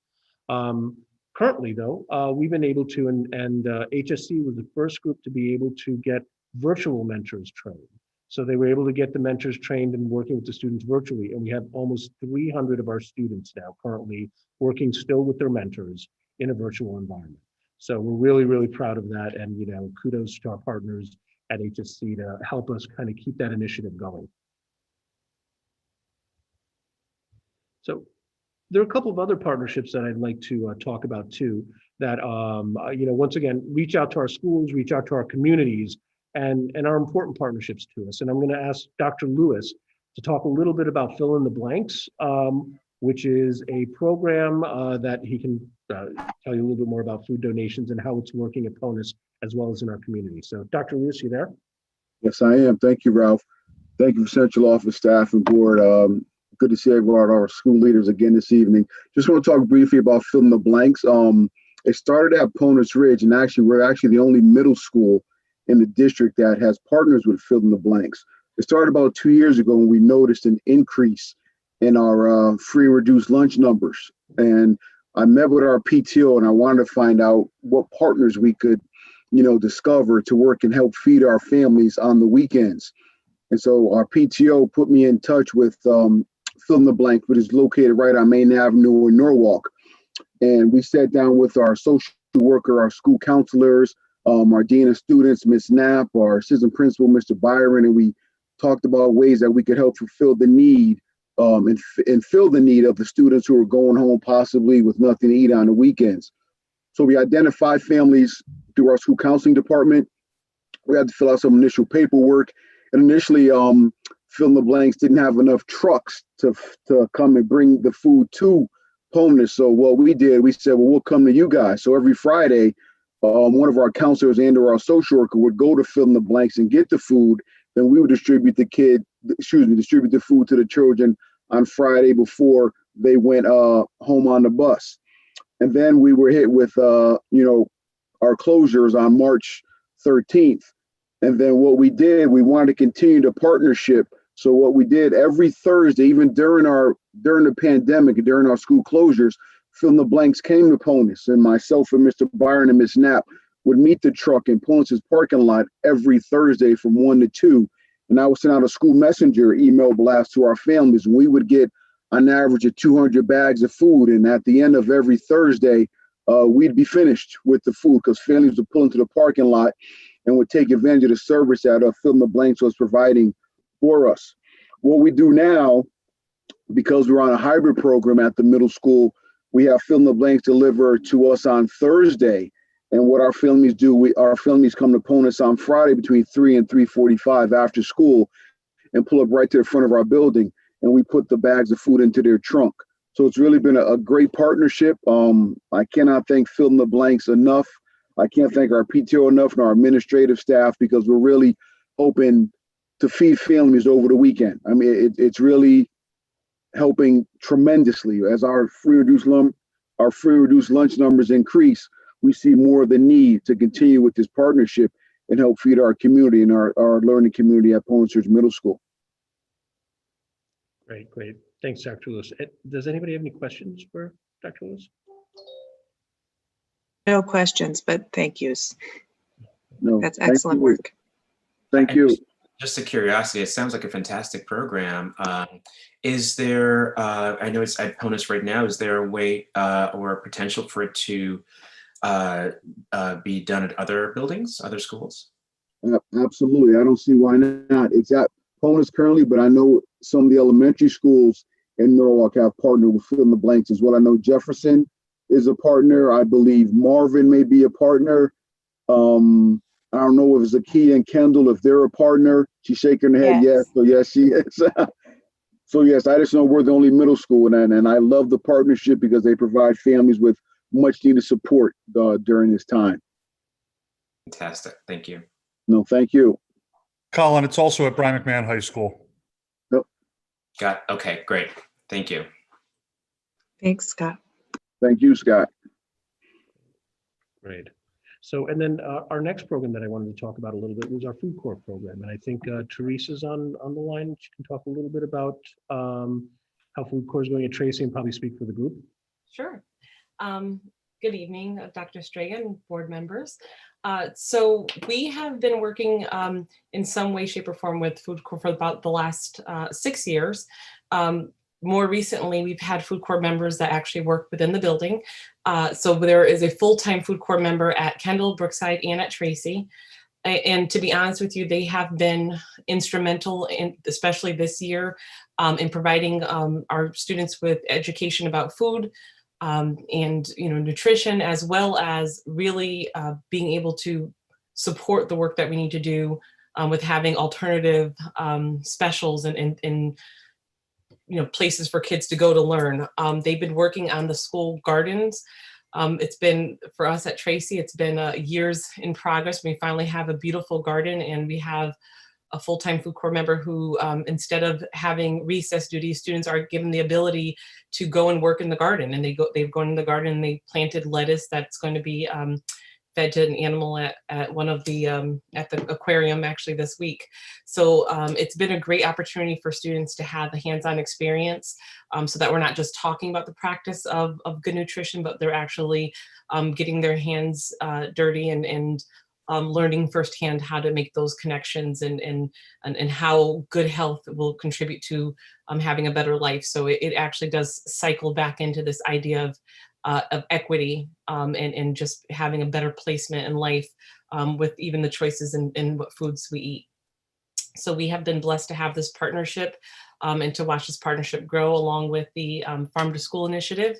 Currently though, we've been able to, and HSC was the first group to be able to get virtual mentors trained. So they were able to get the mentors trained and working with the students virtually. And we have almost 300 of our students now currently working still with their mentors in a virtual environment. So we're really, really proud of that. And, kudos to our partners at HSC to help us kind of keep that initiative going. So there are a couple of other partnerships that I'd like to talk about too, that, once again, reach out to our schools, reach out to our communities, and are important partnerships to us. And I'm going to ask Dr. Lewis to talk a little bit about Fill in the Blanks, which is a program that he can tell you a little bit more about food donations and how it's working at PONUS as well as in our community. So Dr. Lewis, you there? Yes, I am. Thank you, Ralph. Thank you, Central Office staff and board. Good to see everyone, our school leaders again this evening. Just want to talk briefly about Fill in the Blanks. It started at PONUS Ridge, and actually we're the only middle school in the district that has partners with Fill in the Blanks. It started about 2 years ago when we noticed an increase in our free and reduced lunch numbers. And I met with our PTO and I wanted to find out what partners we could, discover to work and help feed our families on the weekends. And so our PTO put me in touch with Fill in the Blank, which is located right on Main Avenue in Norwalk. And we sat down with our social worker, our school counselors, our dean of students, Ms. Knapp, our assistant principal, Mr. Byron, and we talked about ways that we could help fulfill the need and fill the need of the students who are going home possibly with nothing to eat on the weekends. So we identified families through our school counseling department. We had to fill out some initial paperwork. And initially, Fill in the Blanks didn't have enough trucks to come and bring the food to PONUS. So what we did, we said, well, we'll come to you guys. So every Friday, one of our counselors and or our social worker would go to Fill in the Blanks and get the food. Then we would distribute the food to the children on Friday before they went home on the bus. And then we were hit with, our closures on March 13th. And then what we did, we wanted to continue the partnership. So what we did every Thursday, even during the pandemic, during our school closures, Fill in the Blanks came to PONUS, and myself and Mr. Byron and Ms. Knapp would meet the truck in PONUS's parking lot every Thursday from 1 to 2. And I would send out a school messenger email blast to our families, and we would get an average of 200 bags of food. And at the end of every Thursday, we'd be finished with the food because families would pull into the parking lot and would take advantage of the service that Fill in the Blanks was providing for us. What we do now, because we're on a hybrid program at the middle school, we have Fill in the Blanks deliver to us on Thursday. And what our families do, our families come to Ponus on Friday between 3 and 3:45 after school and pull up right to the front of our building, and we put the bags of food into their trunk. So it's really been a great partnership. I cannot thank Fill in the Blanks enough. I can't thank our PTO enough and our administrative staff, because we're really hoping to feed families over the weekend. I mean, it's really helping tremendously. As our free reduced lunch numbers increase, we see more of the need to continue with this partnership and help feed our community and our learning community at Ponus Ridge Middle School. Great, great. Thanks, Dr. Lewis. Does anybody have any questions for Dr. Lewis? No questions, but thank yous. No, That's thank excellent you. work. Thank you. Just a curiosity, it sounds like a fantastic program. Is there, I know it's at Ponus right now, is there a way or a potential for it to be done at other buildings, other schools? Absolutely. I don't see why not. It's at Ponus currently, but I know some of the elementary schools in Norwalk have partnered with Fill in the Blanks as well. I know Jefferson is a partner. I believe Marvin may be a partner. I don't know if Zakiya and Kendall, if they're a partner. She's shaking her head. Yes. So yes, she is. So yes, I just know we're the only middle school, and I love the partnership because they provide families with much needed support during this time. Fantastic. Thank you. No, thank you. Colin, it's also at Brian McMahon High School. Okay, great. Thank you. Thanks, Scott. Thank you, Scott. Great. So, and then our next program that I wanted to talk about a little bit was our food court program. And I think Teresa's on the line. She can talk a little bit about how food court is going at Tracy and probably speak for the group. Sure. Good evening, Dr. Estrella and board members. So we have been working in some way, shape, or form with food court for about the last 6 years. More recently, we've had food court members that actually work within the building. So there is a full-time food court member at Kendall, Brookside, and at Tracy. And to be honest with you, they have been instrumental in, especially this year, in providing our students with education about food and nutrition, as well as really being able to support the work that we need to do with having alternative specials and places for kids to go to learn. They've been working on the school gardens. It's been, for us at Tracy, it's been years in progress. We finally have a beautiful garden, and we have a full-time food corps member who, instead of having recess duties, students are given the ability to go and work in the garden. And they've gone in the garden and they planted lettuce that's going to be fed to an animal at one of the at the aquarium actually this week. So it's been a great opportunity for students to have a hands-on experience, so that we're not just talking about the practice of good nutrition, but they're actually getting their hands dirty and learning firsthand how to make those connections and how good health will contribute to having a better life. So it actually does cycle back into this idea of equity and just having a better placement in life with even the choices in what foods we eat. So we have been blessed to have this partnership and to watch this partnership grow along with the Farm to School initiative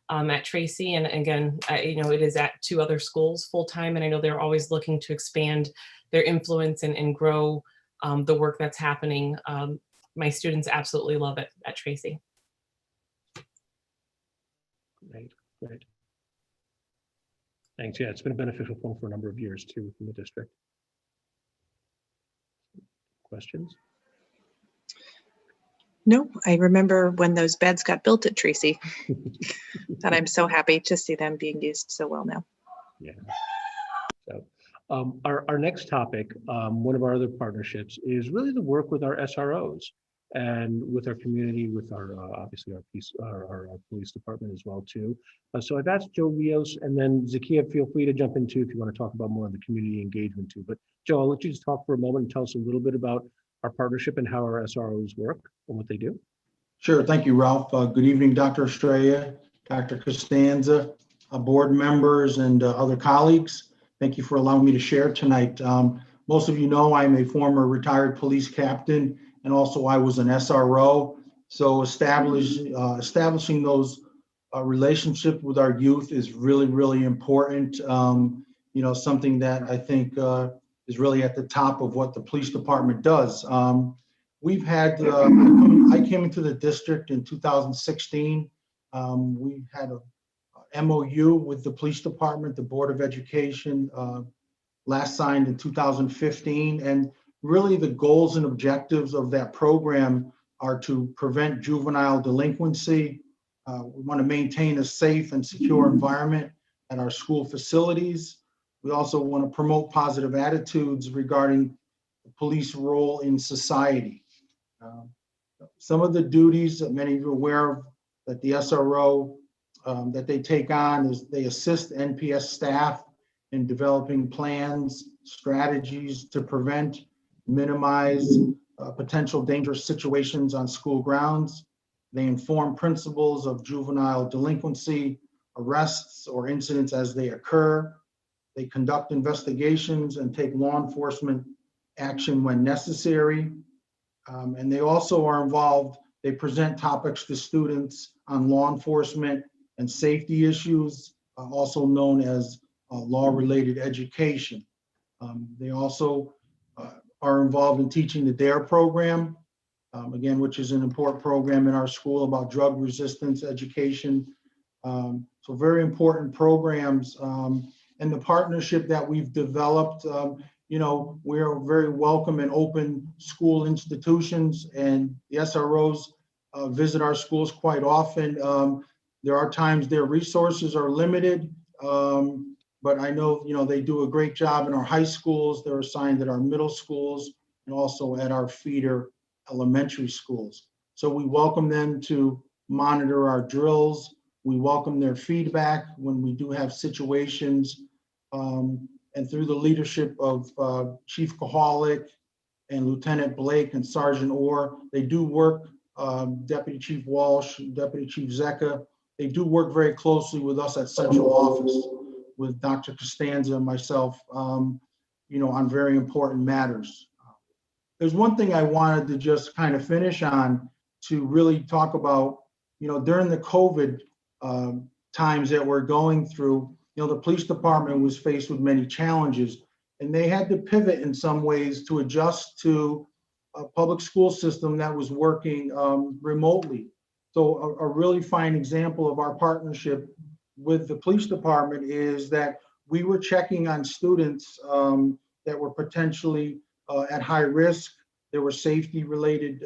at Tracy. And again, it is at 2 other schools full-time, and I know they're always looking to expand their influence and grow the work that's happening. My students absolutely love it at Tracy. Great. Thanks. Yeah, it's been a beneficial one for a number of years too within the district. Questions? No, I remember when those beds got built at Tracy. And I'm so happy to see them being used so well now. Yeah. So our next topic, one of our other partnerships, is really the work with our SROs and with our community, with our obviously our police department as well too. So I've asked Joe Rios, and then Zakiya, feel free to jump in too if you want to talk about more of the community engagement too. But Joe, I'll let you just talk for a moment and tell us a little bit about our partnership and how our SROs work and what they do. Sure. Thank you, Ralph. Good evening, Dr. Estrella, Dr. Costanza, board members, and other colleagues. Thank you for allowing me to share tonight. Most of you know I'm a former retired police captain, and also I was an SRO. So establishing those relationships with our youth is really, really important. something that I think is really at the top of what the police department does. We've had, I came into the district in 2016. We had a MOU with the police department, the Board of Education, last signed in 2015. And really the goals and objectives of that program are to prevent juvenile delinquency. We want to maintain a safe and secure environment at our school facilities. We also want to promote positive attitudes regarding the police role in society. Some of the duties that many of you are aware of that the SRO that they take on is they assist NPS staff in developing plans, strategies to prevent, minimize potential dangerous situations on school grounds. They inform principals of juvenile delinquency, arrests, or incidents as they occur. They conduct investigations and take law enforcement action when necessary. And they also are involved, they present topics to students on law enforcement and safety issues, also known as law-related education. They also are involved in teaching the DARE program, again, which is an important program in our school about drug resistance education. So very important programs. And the partnership that we've developed, we're very welcome and open school institutions, and the SROs visit our schools quite often. There are times their resources are limited, but I know, they do a great job in our high schools. They're assigned at our middle schools and also at our feeder elementary schools. So we welcome them to monitor our drills. We welcome their feedback when we do have situations. And through the leadership of Chief Kahalik and Lieutenant Blake and Sergeant Orr, they do work, Deputy Chief Walsh, Deputy Chief Zecca, they do work very closely with us at central office, with Dr. Costanza and myself, on very important matters. There's one thing I wanted to just kind of finish on to really talk about, during the COVID times that we're going through, the police department was faced with many challenges, and they had to pivot in some ways to adjust to a public school system that was working remotely. So a really fine example of our partnership with the police department is that we were checking on students that were potentially at high risk. There were safety related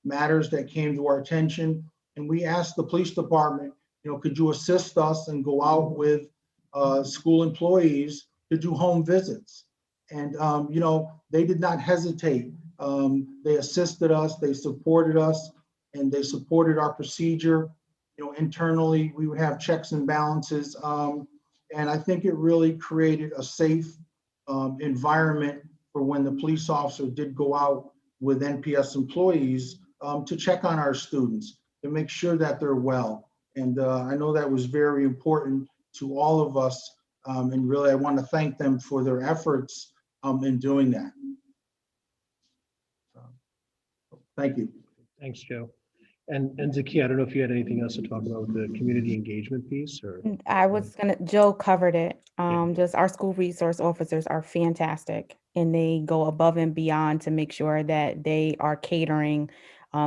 matters that came to our attention, and we asked the police department, could you assist us and go out with school employees to do home visits? And they did not hesitate. They assisted us, they supported us, and they supported our procedure. Internally, we would have checks and balances. And I think it really created a safe environment for when the police officer did go out with NPS employees to check on our students, to make sure that they're well. And I know that was very important to all of us. And really, I want to thank them for their efforts in doing that. Thank you. Thanks, Joe. And Zakiya, I don't know if you had anything else to talk about with the community engagement piece, or? I was Joe covered it. Just our school resource officers are fantastic, and they go above and beyond to make sure that they are catering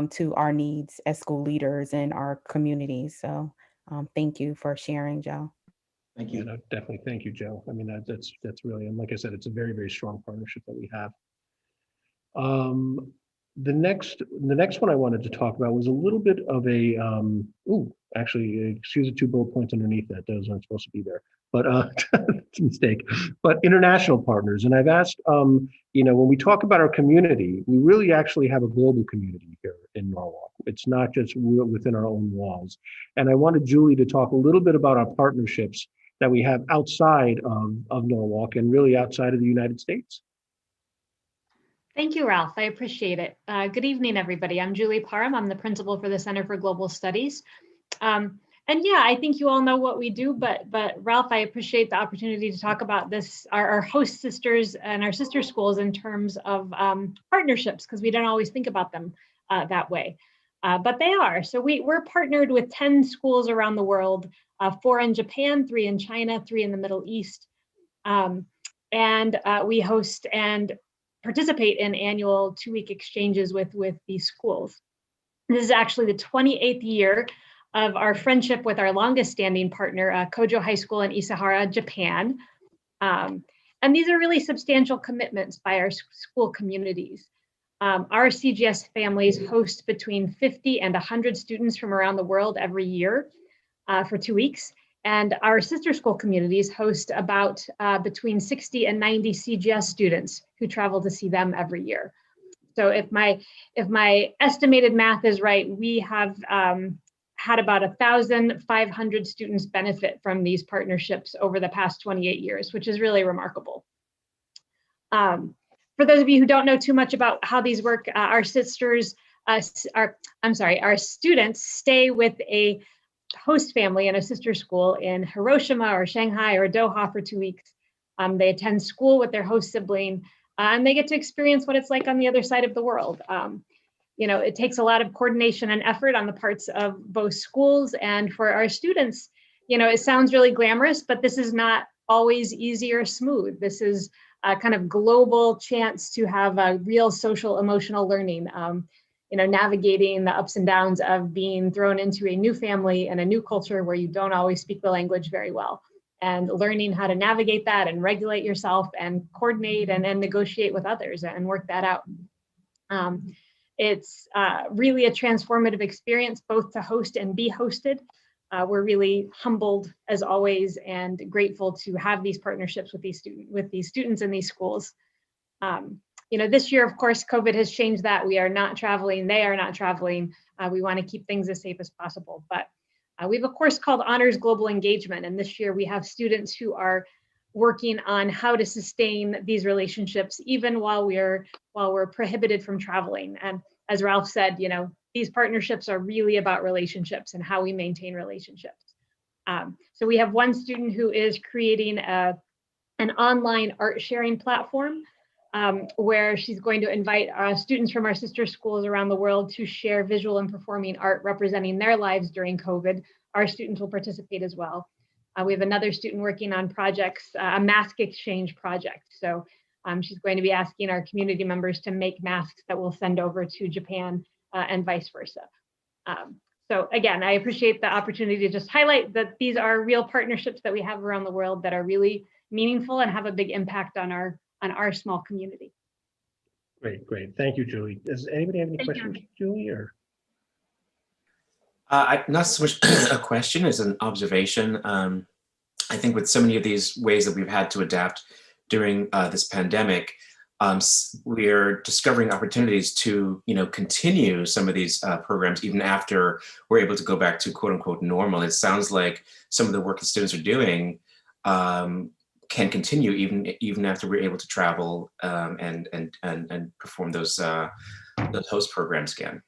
to our needs as school leaders in our communities. So thank you for sharing, Joe. Thank you. Yeah, no, definitely. Thank you, Joe. I mean, that's really, and like I said, it's a very, very strong partnership that we have. The next one I wanted to talk about was a little bit of a, actually, excuse the 2 bullet points underneath that. Those aren't supposed to be there, but it's a mistake. But international partners. And I've asked, when we talk about our community, we really actually have a global community here in Norwalk. It's not just within our own walls. And I wanted Julie to talk a little bit about our partnerships that we have outside of Norwalk and really outside of the United States. Thank you, Ralph. I appreciate it. Good evening, everybody. I'm Julie Parham. I'm the principal for the Center for Global Studies. And yeah, I think you all know what we do, but Ralph, I appreciate the opportunity to talk about this, our host sisters and our sister schools in terms of partnerships, because we don't always think about them that way. But they are. So we're partnered with 10 schools around the world, 4 in Japan, 3 in China, 3 in the Middle East. And we host and participate in annual 2-week exchanges with these schools. This is actually the 28th year of our friendship with our longest standing partner, Kojo High School in Isahara, Japan. And these are really substantial commitments by our school communities. Our CGS families host between 50 and 100 students from around the world every year for 2 weeks. And our sister school communities host about between 60 and 90 CGS students who travel to see them every year. So if my estimated math is right, we have had about 1,500 students benefit from these partnerships over the past 28 years, which is really remarkable. For those of you who don't know too much about how these work, our students stay with a host family in a sister school in Hiroshima or Shanghai or Doha for 2 weeks. They attend school with their host sibling, and they get to experience what it's like on the other side of the world. It takes a lot of coordination and effort on the parts of both schools, and for our students, it sounds really glamorous, but this is not always easy or smooth. This is a kind of global chance to have a real social emotional learning, navigating the ups and downs of being thrown into a new family and a new culture where you don't always speak the language very well, and learning how to navigate that and regulate yourself and coordinate and negotiate with others and work that out. It's really a transformative experience, both to host and be hosted. We're really humbled, as always, and grateful to have these partnerships with these students in these schools. This year, of course, COVID has changed that. We are not traveling. They are not traveling. We want to keep things as safe as possible. But we have a course called Honors Global Engagement, and this year we have students who are working on how to sustain these relationships even while we're prohibited from traveling. And as Ralph said, these partnerships are really about relationships and how we maintain relationships. So we have one student who is creating an online art sharing platform where she's going to invite students from our sister schools around the world to share visual and performing art representing their lives during COVID. Our students will participate as well. We have another student working on projects, a mask exchange project. So she's going to be asking our community members to make masks that we'll send over to Japan and vice versa. So again, I appreciate the opportunity to just highlight that these are real partnerships that we have around the world that are really meaningful and have a big impact on our small community. Great. Thank you, Julie. Does anybody have any questions, Julie? Or not so much a question as an observation. I think with so many of these ways that we've had to adapt during this pandemic, we're discovering opportunities to, continue some of these programs even after we're able to go back to quote unquote normal. It sounds like some of the work that students are doing can continue even after we're able to travel and perform those host programs again.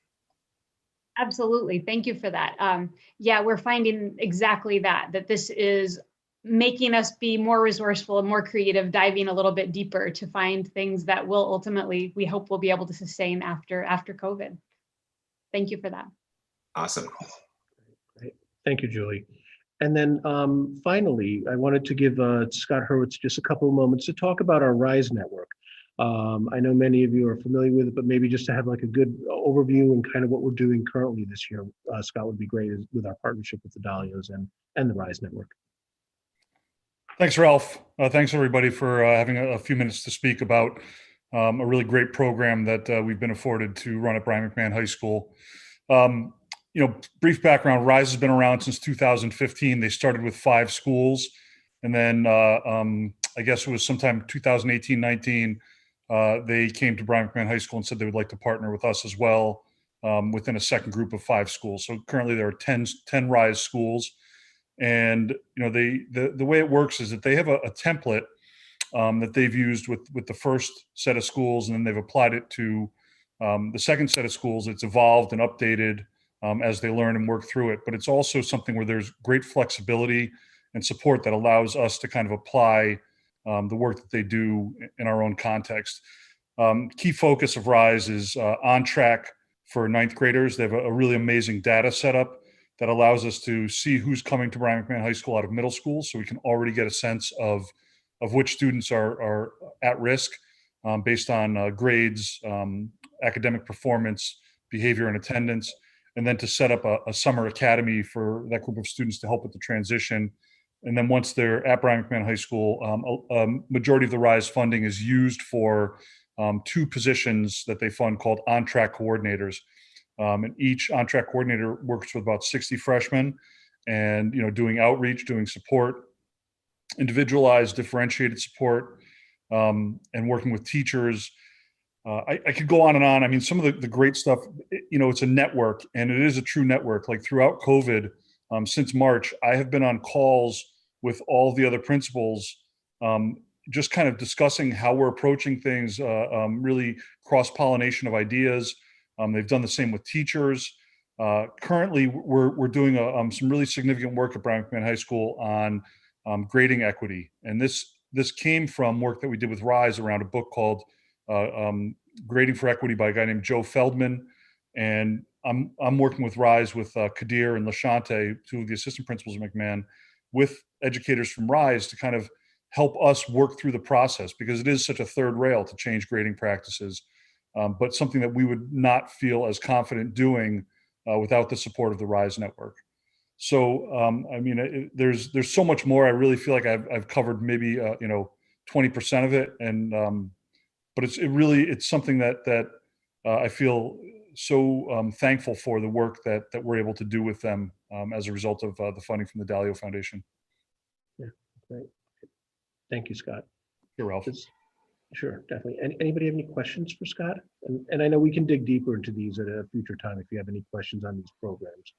Absolutely. Thank you for that. Yeah, we're finding exactly that this is making us be more resourceful and more creative, diving a little bit deeper to find things that will ultimately, we hope we'll be able to sustain after COVID. Thank you for that. Awesome. Great. Thank you, Julie. And then finally, I wanted to give Scott Hurwitz just a couple of moments to talk about our RISE network. I know many of you are familiar with it, but maybe just to have like a good overview and kind of what we're doing currently this year, Scott, would be great with our partnership with the Dahlias and the RISE network. Thanks, Ralph. Thanks, everybody, for having a few minutes to speak about a really great program that we've been afforded to run at Brian McMahon High School. Brief background, RISE has been around since 2015. They started with 5 schools. And then I guess it was sometime 2018, 19, they came to Brian McMahon High School and said they would like to partner with us as well within a second group of 5 schools. So currently there are 10 RISE schools. And the way it works is that they have a template that they've used with the first set of schools, and then they've applied it to the second set of schools. It's evolved and updated as they learn and work through it. But it's also something where there's great flexibility and support that allows us to kind of apply the work that they do in our own context. Key focus of RISE is on track for 9th graders. They have a really amazing data setup that allows us to see who's coming to Brian McMahon High School out of middle school, so we can already get a sense of of which students are at risk based on grades, academic performance, behavior, and attendance, and then to set up a summer academy for that group of students to help with the transition. And then once they're at Brian McMahon High School, a majority of the RISE funding is used for 2 positions that they fund called on-track coordinators. And each on-track coordinator works with about 60 freshmen and, doing outreach, doing support, individualized, differentiated support, and working with teachers. I could go on and on. I mean, some of the great stuff, it's a network, and it is a true network. Like throughout COVID, since March, I have been on calls with all the other principals, just kind of discussing how we're approaching things, really cross-pollination of ideas. They've done the same with teachers. Currently, we're doing some really significant work at Brian McMahon High School on grading equity. And this came from work that we did with RISE around a book called Grading for Equity by a guy named Joe Feldman. And I'm working with RISE with Kadir and Lashante, 2 of the assistant principals at McMahon, with educators from RISE to kind of help us work through the process, because it is such a third rail to change grading practices, but something that we would not feel as confident doing without the support of the RISE network. So, I mean, there's so much more. I really feel like I've covered maybe 20% of it, and but it's something that I feel so thankful for the work that we're able to do with them as a result of the funding from the Dalio Foundation. Yeah, great. Thank you, Scott. You're welcome. Sure, definitely. Anybody have any questions for Scott? And I know we can dig deeper into these at a future time if you have any questions on these programs.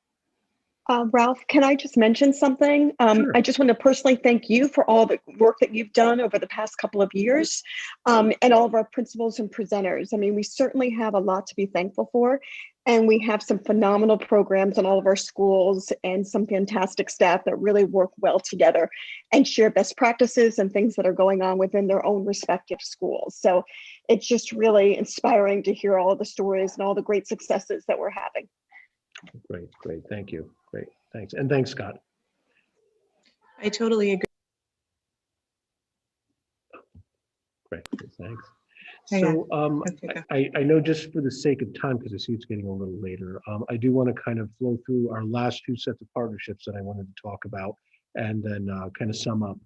Ralph, can I just mention something? Sure. I just want to personally thank you for all the work that you've done over the past couple of years, and all of our principals and presenters. I mean, we certainly have a lot to be thankful for, and we have some phenomenal programs in all of our schools and some fantastic staff that really work well together and share best practices and things that are going on within their own respective schools. So it's just really inspiring to hear all of the stories and all the great successes that we're having. Great, thank you. Great, thanks. And thanks, Scott. I totally agree. Great, thanks. Hang So I know, just for the sake of time, because I see it's getting a little later, I do want to kind of flow through our last 2 sets of partnerships that I wanted to talk about, and then kind of sum up.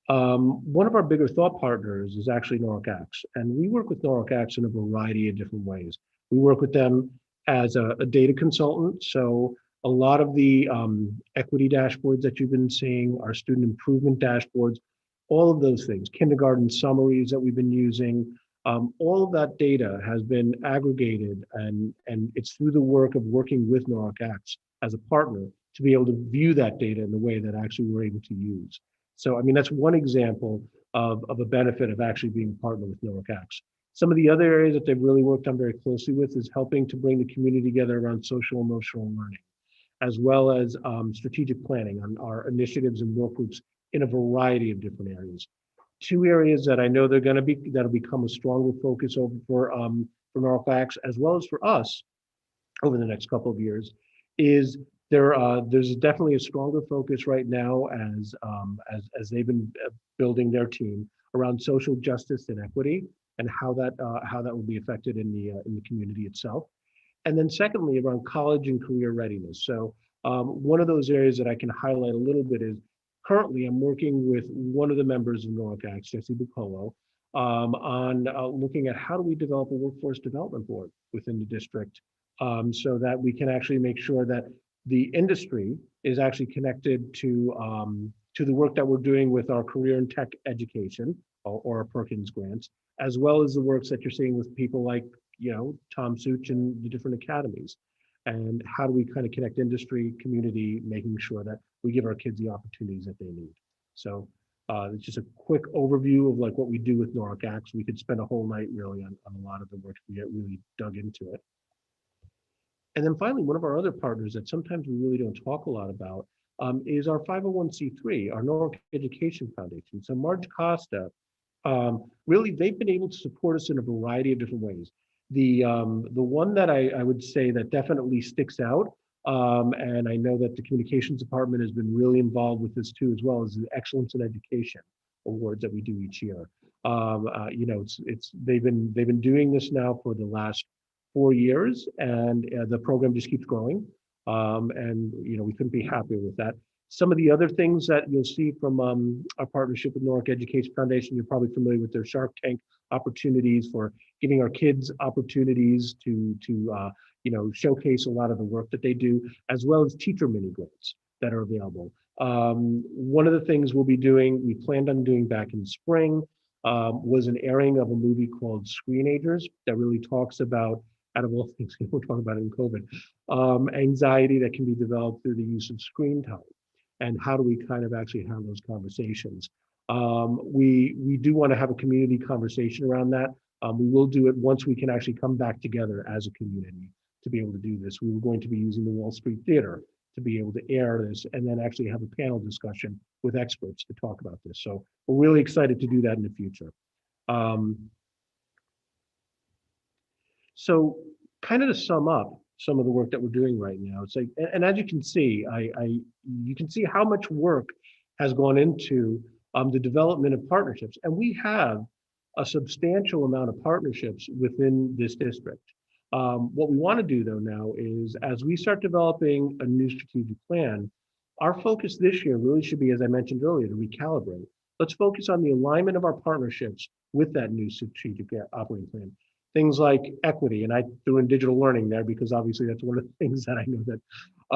One of our bigger thought partners is actually NORC-ACS, and we work with NORC-ACS in a variety of different ways. We work with them as a data consultant. So a lot of the equity dashboards that you've been seeing, our student improvement dashboards, all of those things, kindergarten summaries that we've been using, all of that data has been aggregated, and it's through the work of working with NORC-ACS as a partner to be able to view that data in the way that actually we're able to use. So, I mean, that's one example of a benefit of actually being a partner with NORC-ACS. Some of the other areas that they've really worked on very closely with is helping to bring the community together around social emotional learning, as well as strategic planning on our initiatives and work groups in a variety of different areas. 2 areas that I know that'll become a stronger focus over for NORC-ACS as well as for us over the next couple of years is there's definitely a stronger focus right now as they've been building their team around social justice and equity, and how that will be affected in the community itself. And then secondly, around college and career readiness. So one of those areas that I can highlight a little bit is currently I'm working with one of the members of NORC-ACS, Jesse Bucolo, on looking at how do we develop a workforce development board within the district, so that we can actually make sure that the industry is actually connected to the work that we're doing with our career and tech education or our Perkins grants, as well as the works that you're seeing with people like, Tom Such and the different academies. And how do we kind of connect industry, community, making sure that we give our kids the opportunities that they need. So it's just a quick overview of like what we do with NORC-ACS. We could spend a whole night really on a lot of the work. We get really dug into it. And then finally, one of our other partners that sometimes we really don't talk a lot about is our 501c3, our NORC Education Foundation. So Marge Costa, really, they've been able to support us in a variety of different ways. The one that I would say that definitely sticks out, and I know that the communications department has been really involved with this too, as well as the Excellence in Education awards that we do each year. You know, they've been doing this now for the last 4 years, and the program just keeps growing. And you know, we couldn't be happier with that. Some of the other things that you'll see from our partnership with Norwalk Education Foundation, you're probably familiar with their Shark Tank opportunities for giving our kids opportunities to you know, showcase a lot of the work that they do, as well as teacher mini grants that are available. One of the things we'll be doing, we planned on doing back in spring, was an airing of a movie called Screenagers that really talks about, out of all things, we're talking about it in COVID, anxiety that can be developed through the use of screen time. And how do we kind of actually have those conversations? We do want to have a community conversation around that. We will do it once we can actually come back together as a community to be able to do this. We were going to be using the Wall Street Theater to be able to air this and then actually have a panel discussion with experts to talk about this. So we're really excited to do that in the future. So kind of to sum up some of the work that we're doing right now, it's like, and as you can see, you can see how much work has gone into the development of partnerships. And we have a substantial amount of partnerships within this district. What we want to do though now is, as we start developing a new strategic plan, our focus this year really should be, as I mentioned earlier, to recalibrate. Let's focus on the alignment of our partnerships with that new strategic operating plan. Things like equity, and I threw in digital learning there because obviously that's one of the things that I know that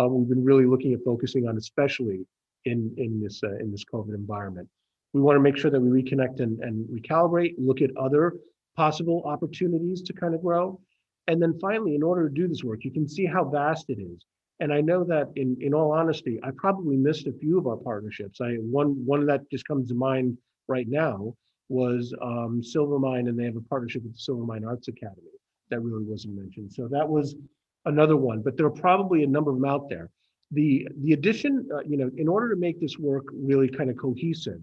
we've been really looking at focusing on, especially in this COVID environment. We want to make sure that we reconnect and recalibrate, look at other possible opportunities to kind of grow. And then finally, in order to do this work, you can see how vast it is. And I know that in all honesty, I probably missed a few of our partnerships. One that just comes to mind right now was Silvermine, and they have a partnership with the Silvermine Arts Academy that really wasn't mentioned. So that was another one, but there are probably a number of them out there. The addition, you know, in order to make this work really kind of cohesive,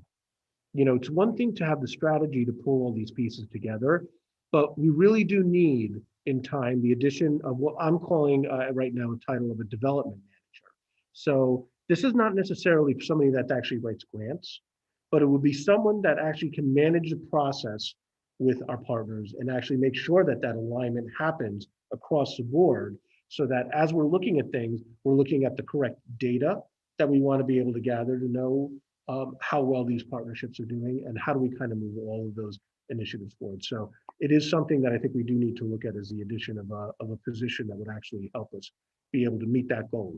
you know, it's one thing to have the strategy to pull all these pieces together, but we really do need in time the addition of what I'm calling right now a title of a development manager. So this is not necessarily somebody that actually writes grants, but it would be someone that actually can manage the process with our partners and actually make sure that that alignment happens across the board, so that as we're looking at things, we're looking at the correct data that we want to be able to gather to know how well these partnerships are doing and how do we kind of move all of those initiatives forward. So it is something that I think we do need to look at as the addition of a position that would actually help us be able to meet that goal.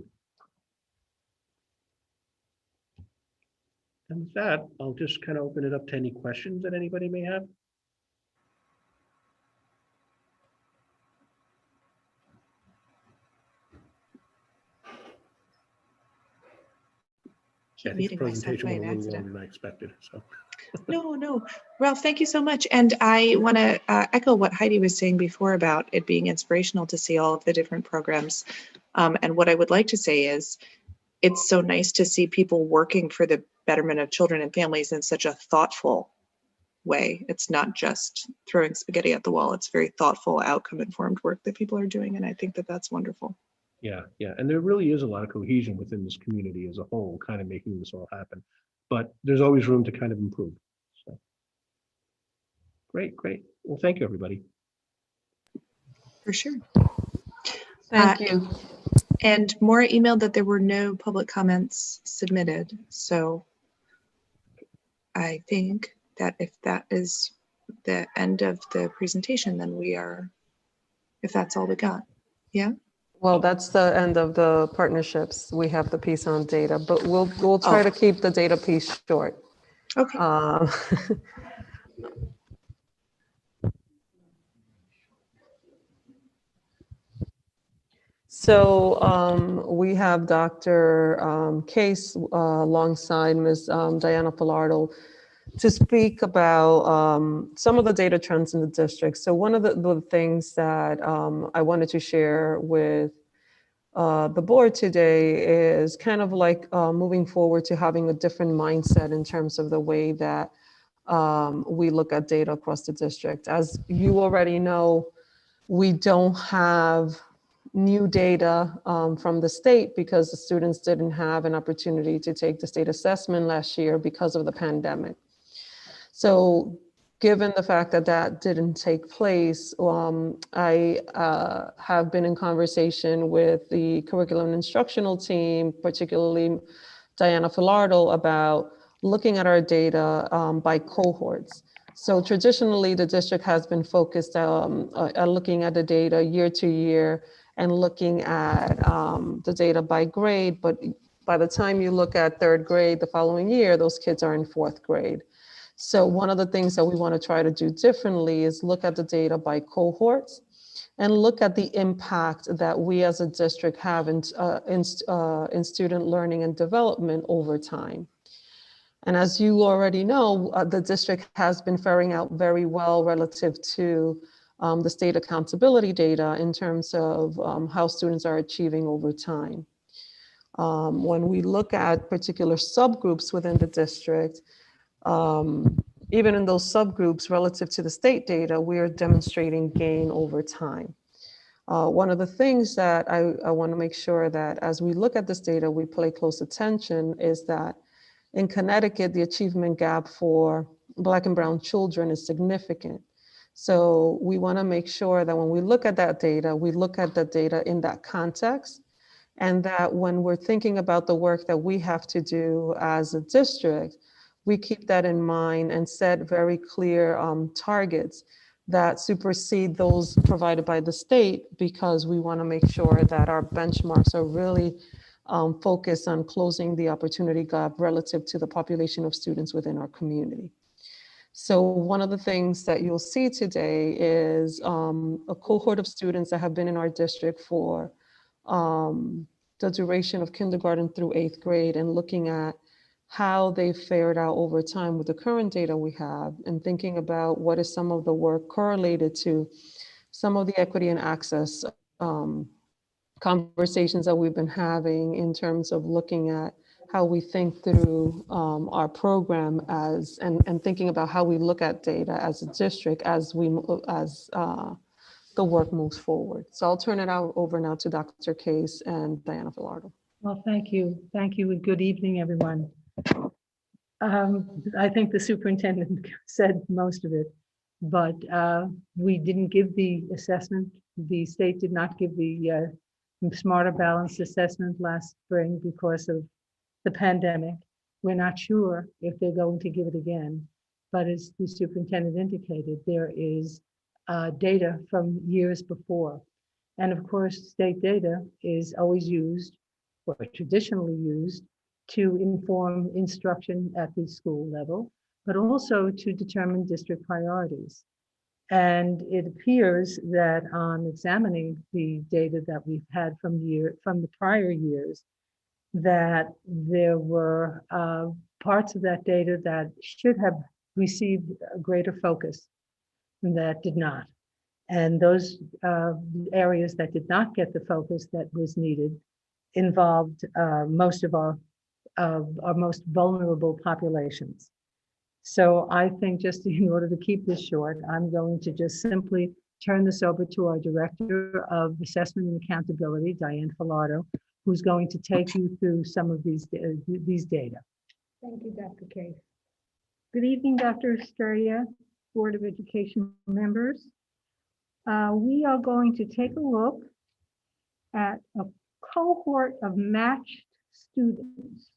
And with that, I'll just kind of open it up to any questions that anybody may have. I think the presentation went a little longer than I expected. So. No, Ralph, thank you so much. And I want to echo what Heidi was saying before about it being inspirational to see all of the different programs. And what I would like to say is, it's so nice to see people working for the betterment of children and families in such a thoughtful way. It's not just throwing spaghetti at the wall. It's very thoughtful, outcome-informed work that people are doing. And I think that that's wonderful. Yeah. And there really is a lot of cohesion within this community as a whole, kind of making this all happen. But there's always room to kind of improve. So great. Well, thank you, everybody. For sure. Thank you. And Maura emailed that there were no public comments submitted. So I think that if that is the end of the presentation, then we are, if that's all we got. Yeah. Well, that's the end of the partnerships. We have the piece on data, but we'll try to keep the data piece short. Okay. So we have Dr. Case alongside Ms. Diana Pilardo to speak about some of the data trends in the district. So one of the things that I wanted to share with the board today is kind of like moving forward to having a different mindset in terms of the way that we look at data across the district. As you already know, we don't have new data from the state because the students didn't have an opportunity to take the state assessment last year because of the pandemic. So given the fact that that didn't take place, I have been in conversation with the curriculum and instructional team, particularly Diana Filardo, about looking at our data by cohorts. So traditionally, the district has been focused at looking at the data year to year and looking at the data by grade. But by the time you look at third grade the following year, those kids are in fourth grade. So one of the things that we want to try to do differently is look at the data by cohorts and look at the impact that we as a district have in student learning and development over time. And as you already know, the district has been faring out very well relative to the state accountability data in terms of how students are achieving over time. When we look at particular subgroups within the district, even in those subgroups relative to the state data, we are demonstrating gain over time. One of the things that I want to make sure that as we look at this data, we pay close attention is that in Connecticut, the achievement gap for Black and Brown children is significant. So we want to make sure that when we look at that data, we look at the data in that context, and that when we're thinking about the work that we have to do as a district, we keep that in mind and set very clear targets that supersede those provided by the state, because we want to make sure that our benchmarks are really focused on closing the opportunity gap relative to the population of students within our community. So one of the things that you'll see today is a cohort of students that have been in our district for the duration of kindergarten through 8th grade, and looking at how they fared out over time with the current data we have, and thinking about what is some of the work correlated to some of the equity and access conversations that we've been having in terms of looking at how we think through our program and thinking about how we look at data as a district as the work moves forward. So I'll turn it over now to Dr. Case and Diana Filardo. Well, thank you. Thank you, and good evening, everyone. I think the superintendent said most of it, but we didn't give the assessment. The state did not give the Smarter Balanced assessment last spring because of the pandemic. We're not sure if they're going to give it again, but as the superintendent indicated, there is data from years before. And of course, state data is always used, or traditionally used, to inform instruction at the school level, but also to determine district priorities. And it appears that on examining the data that we've had from the prior years, that there were parts of that data that should have received a greater focus that did not. And those areas that did not get the focus that was needed involved most of our most vulnerable populations. So I think, just in order to keep this short, I'm going to just simply turn this over to our Director of Assessment and Accountability, Diane Filardo, who's going to take you through some of these data. Thank you, Dr. Case. Good evening, Dr. Estrella, Board of Education members. We are going to take a look at a cohort of matched students.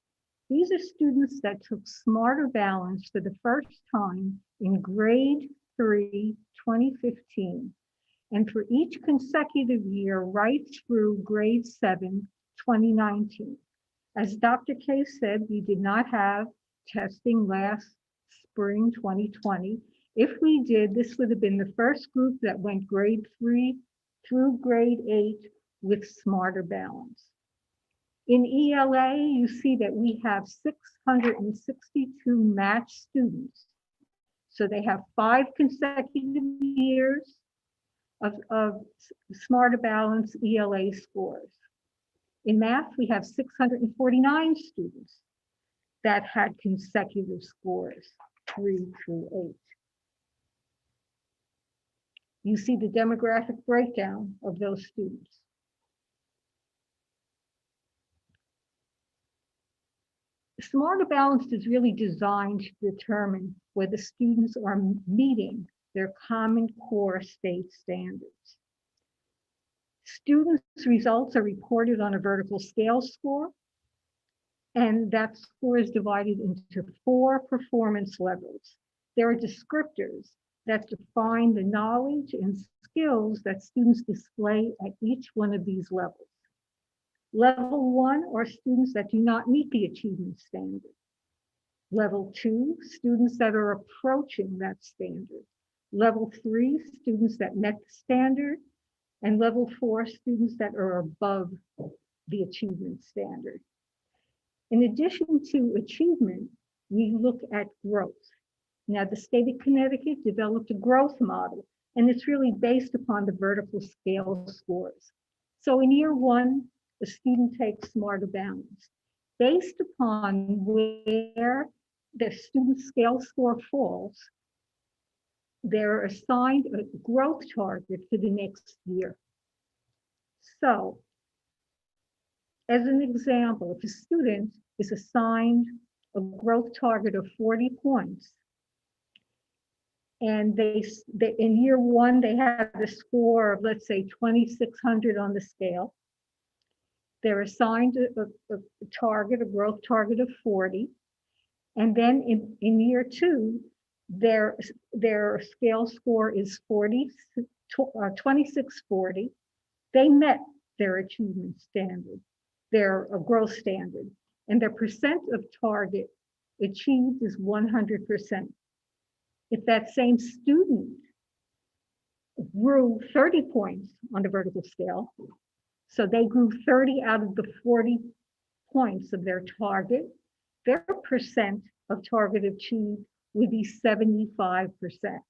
These are students that took Smarter Balance for the first time in grade 3, 2015, and for each consecutive year right through grade 7, 2019. As Dr. Case said, we did not have testing last spring, 2020. If we did, this would have been the first group that went grade 3 through grade 8 with Smarter Balance. In ELA, you see that we have 662 matched students. So they have 5 consecutive years of Smarter Balance ELA scores. In math, we have 649 students that had consecutive scores, 3 through 8. You see the demographic breakdown of those students. Smarter Balanced is really designed to determine whether students are meeting their Common Core state standards. Students' results are reported on a vertical scale score, and that score is divided into 4 performance levels. There are descriptors that define the knowledge and skills that students display at each one of these levels. Level 1 are students that do not meet the achievement standard. Level 2, students that are approaching that standard. Level 3, students that met the standard. And level 4, students that are above the achievement standard. In addition to achievement, we look at growth. Now, the state of Connecticut developed a growth model, and it's really based upon the vertical scale scores. So in year 1, the student takes Smarter Balanced. Based upon where the student scale score falls, they're assigned a growth target for the next year. So, as an example, if a student is assigned a growth target of 40 points, and they in year 1, they have the score of, let's say, 2,600 on the scale, they're assigned a target, a growth target of 40. And then in year 2, their scale score is 2640. They met their achievement standard, their growth standard, and their percent of target achieved is 100%. If that same student grew 30 points on the vertical scale, so they grew 30 out of the 40 points of their target, their percent of target achieved would be 75%.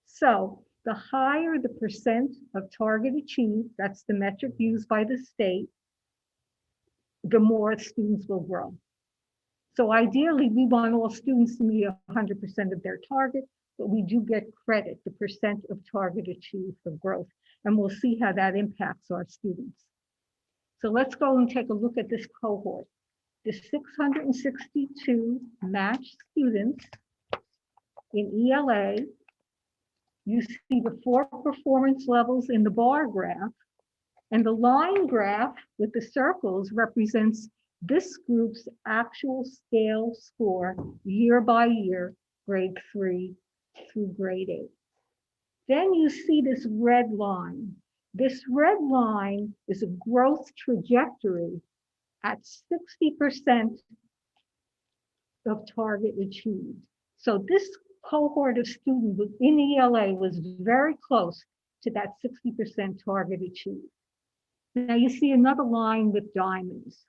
So the higher the percent of target achieved, that's the metric used by the state, the more students will grow. So ideally, we want all students to meet 100% of their target, but we do get credit, the percent of target achieved for growth. And we'll see how that impacts our students. So let's go and take a look at this cohort. The 662 matched students in ELA, you see the 4 performance levels in the bar graph, and the line graph with the circles represents this group's actual scale score year by year, grade 3 through grade 8. Then you see this red line. This red line is a growth trajectory at 60% of target achieved. So this cohort of students in ELA was very close to that 60% target achieved. Now you see another line with diamonds.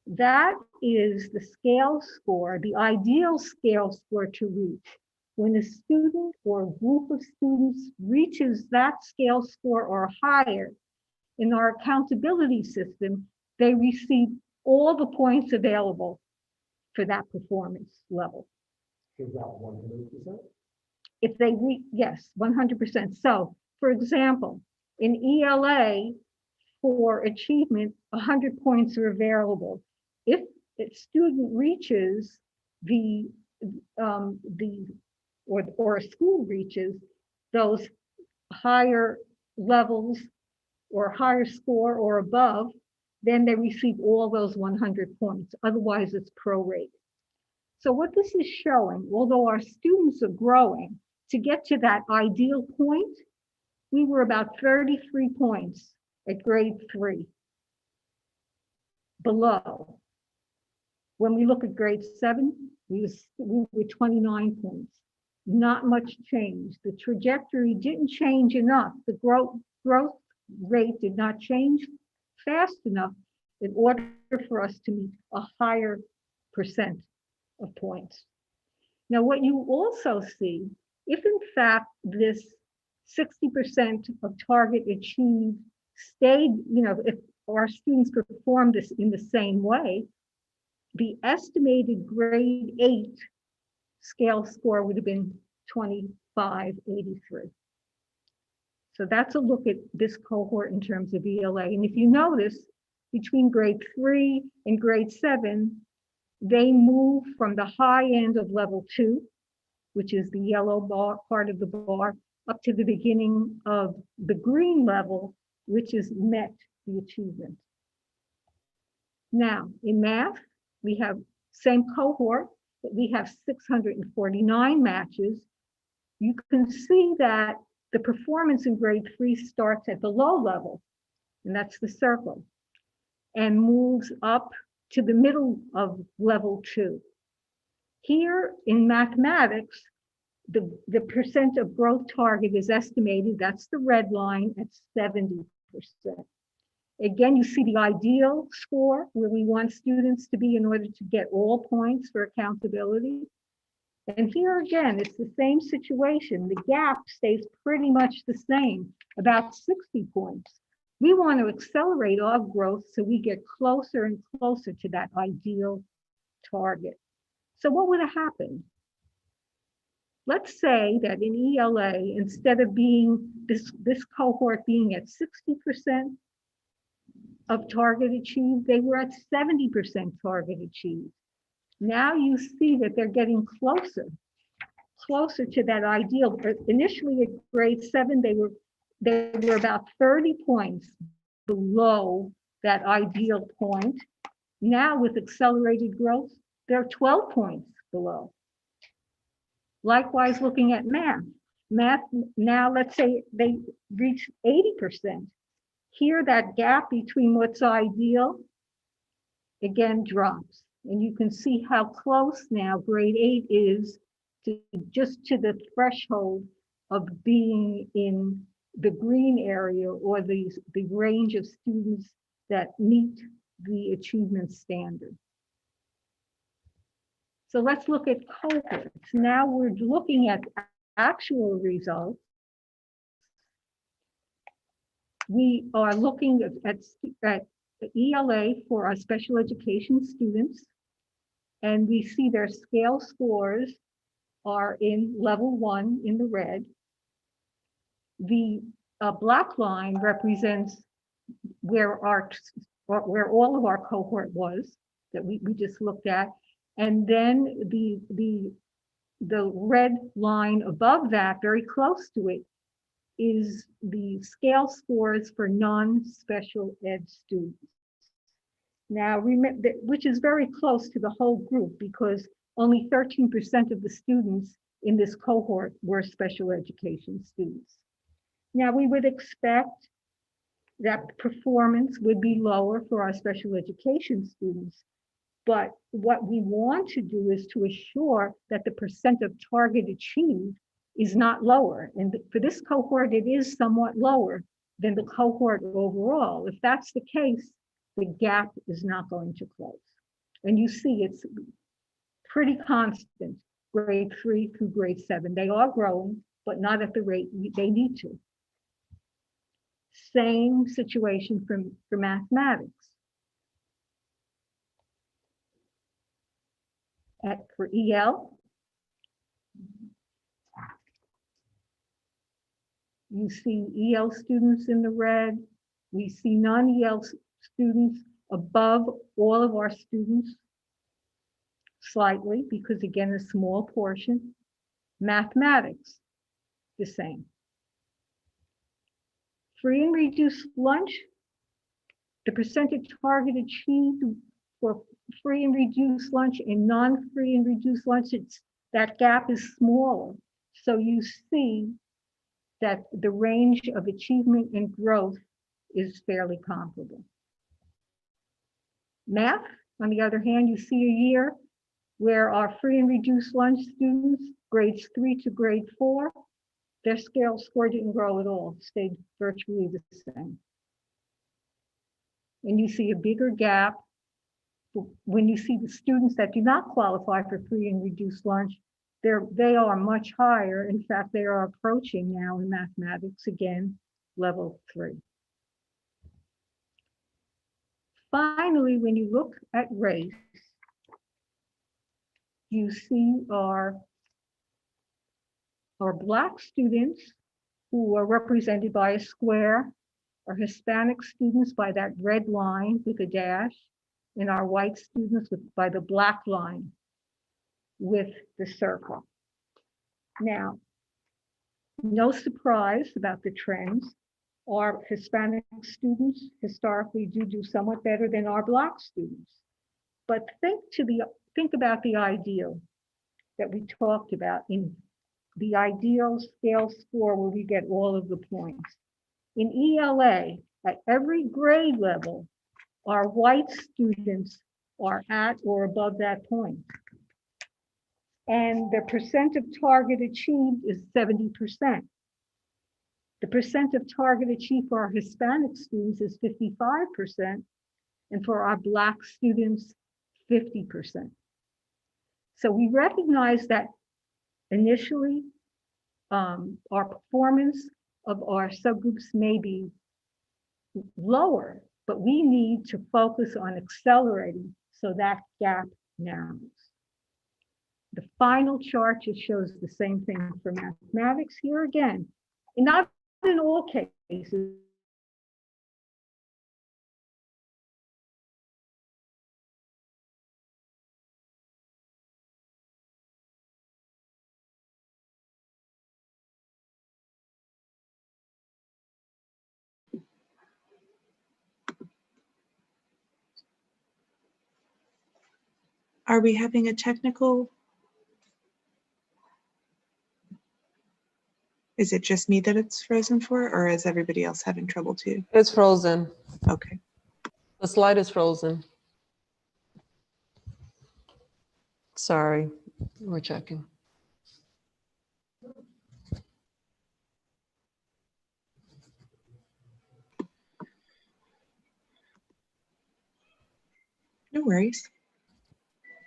That is the scale score, the ideal scale score to reach. When a student or a group of students reaches that scale score or higher, in our accountability system, they receive all the points available for that performance level. Is that 100%? If they reach, yes, 100%. So, for example, in ELA, for achievement, 100 points are available. If a student reaches or a school reaches those higher levels or higher score or above, then they receive all those 100 points. Otherwise, it's prorated. So what this is showing, although our students are growing, to get to that ideal point, we were about 33 points at grade 3 below. When we look at grade 7, we were 29 points. Not much change. The trajectory didn't change enough. The growth rate did not change fast enough in order for us to meet a higher percent of points. Now, what you also see, if in fact this 60% of target achieved stayed, if our students performed this in the same way, the estimated grade 8 scale score would have been 2583. So that's a look at this cohort in terms of ELA. And if you notice, between grade 3 and grade 7, they move from the high end of level 2, which is the yellow bar, part of the bar, up to the beginning of the green level, which is met the achievement. Now, in math, we have same cohort, but we have 649 matches. You can see that the performance in grade 3 starts at the low level, and that's the circle, and moves up to the middle of level 2. Here in mathematics, the percent of growth target is estimated, that's the red line, at 70%. Again, you see the ideal score where we want students to be in order to get all points for accountability. And here again, it's the same situation. The gap stays pretty much the same, about 60 points. We want to accelerate our growth so we get closer and closer to that ideal target. So what would have happened? Let's say that in ELA, instead of being this cohort being at 60% of target achieved, they were at 70% target achieved. Now you see that they're getting closer to that ideal. Initially at grade 7, they were about 30 points below that ideal point. Now with accelerated growth, they're 12 points below. Likewise, looking at math. Math, now let's say they reach 80%. Here, that gap between what's ideal, again, drops. And you can see how close now grade 8 is to just to the threshold of being in the green area, or the range of students that meet the achievement standard. So let's look at cohorts. Now we're looking at actual results. We are looking at ELA for our special education students, and we see their scale scores are in level 1 in the red. The black line represents where all of our cohort was that we just looked at, and then the red line above that, very close to it, is the scale scores for non-special ed students. Now, remember, which is very close to the whole group, because only 13% of the students in this cohort were special education students. Now, we would expect that performance would be lower for our special education students, but what we want to do is to assure that the percent of target achieved is not lower. And for this cohort, it is somewhat lower than the cohort overall. If that's the case, the gap is not going to close. And you see it's pretty constant, grade 3 through grade 7. They are growing, but not at the rate they need to. Same situation for mathematics. For EL, you see EL students in the red. We see non-EL students above all of our students slightly, because again, a small portion. Mathematics, the same. Free and reduced lunch, the percentage target achieved for free and reduced lunch and non-free and reduced lunch, that gap is smaller. So you see that the range of achievement and growth is fairly comparable. Math, on the other hand, you see a year where our free and reduced lunch students, grades 3 to grade 4, their scale score didn't grow at all, stayed virtually the same. And you see a bigger gap when you see the students that do not qualify for free and reduced lunch. They are much higher. In fact, they are approaching now in mathematics again, level 3. Finally, when you look at race, you see our Black students, who are represented by a square, our Hispanic students by that red line with a dash, and our white students by the black line with the circle. Now, no surprise about the trends. Our Hispanic students historically do somewhat better than our Black students. But think about the ideal that we talked about in the ideal scale score where we get all of the points. In ELA, at every grade level, our white students are at or above that point. And the percent of target achieved is 70%. The percent of target achieved for our Hispanic students is 55%, and for our Black students, 50%. So we recognize that initially, our performance of our subgroups may be lower, but we need to focus on accelerating so that gap narrows. The final chart just shows the same thing for mathematics. Here again, and not in all cases, Are we having a technical? Is it just me that it's frozen for, or is everybody else having trouble too? It's frozen. Okay. The slide is frozen. Sorry, we're checking. No worries.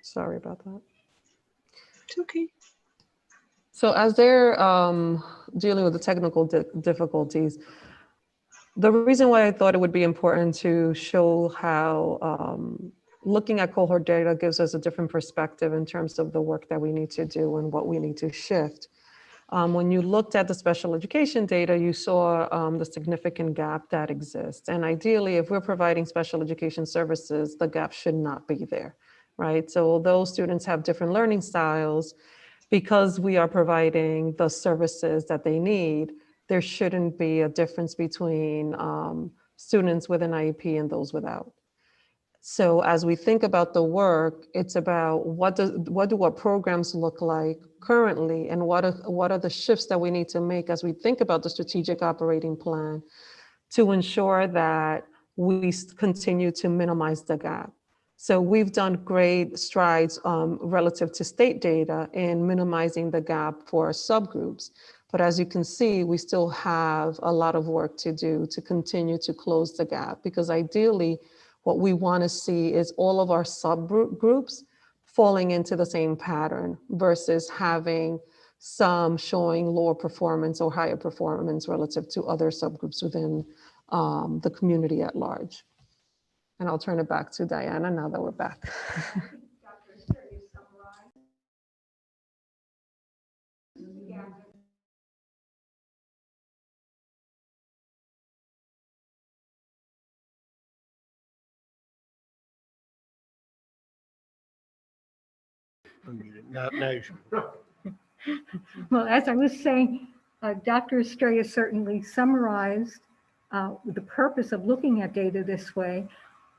Sorry about that. It's okay. So as they're dealing with the technical difficulties, the reason why I thought it would be important to show how looking at cohort data gives us a different perspective in terms of the work that we need to do and what we need to shift. When you looked at the special education data, you saw the significant gap that exists. And ideally, if we're providing special education services, the gap should not be there, right? So although students have different learning styles, because we are providing the services that they need, there shouldn't be a difference between students with an IEP and those without. So as we think about the work, it's about what do our programs look like currently, and what are the shifts that we need to make as we think about the strategic operating plan to ensure that we continue to minimize the gap. So we've done great strides relative to state data in minimizing the gap for subgroups. But as you can see, we still have a lot of work to do to continue to close the gap, because ideally, what we want to see is all of our subgroups falling into the same pattern versus having some showing lower performance or higher performance relative to other subgroups within the community at large. And I'll turn it back to Diana now that we're back. Now you should. well, as I was saying, Dr. Estrella certainly summarized the purpose of looking at data this way.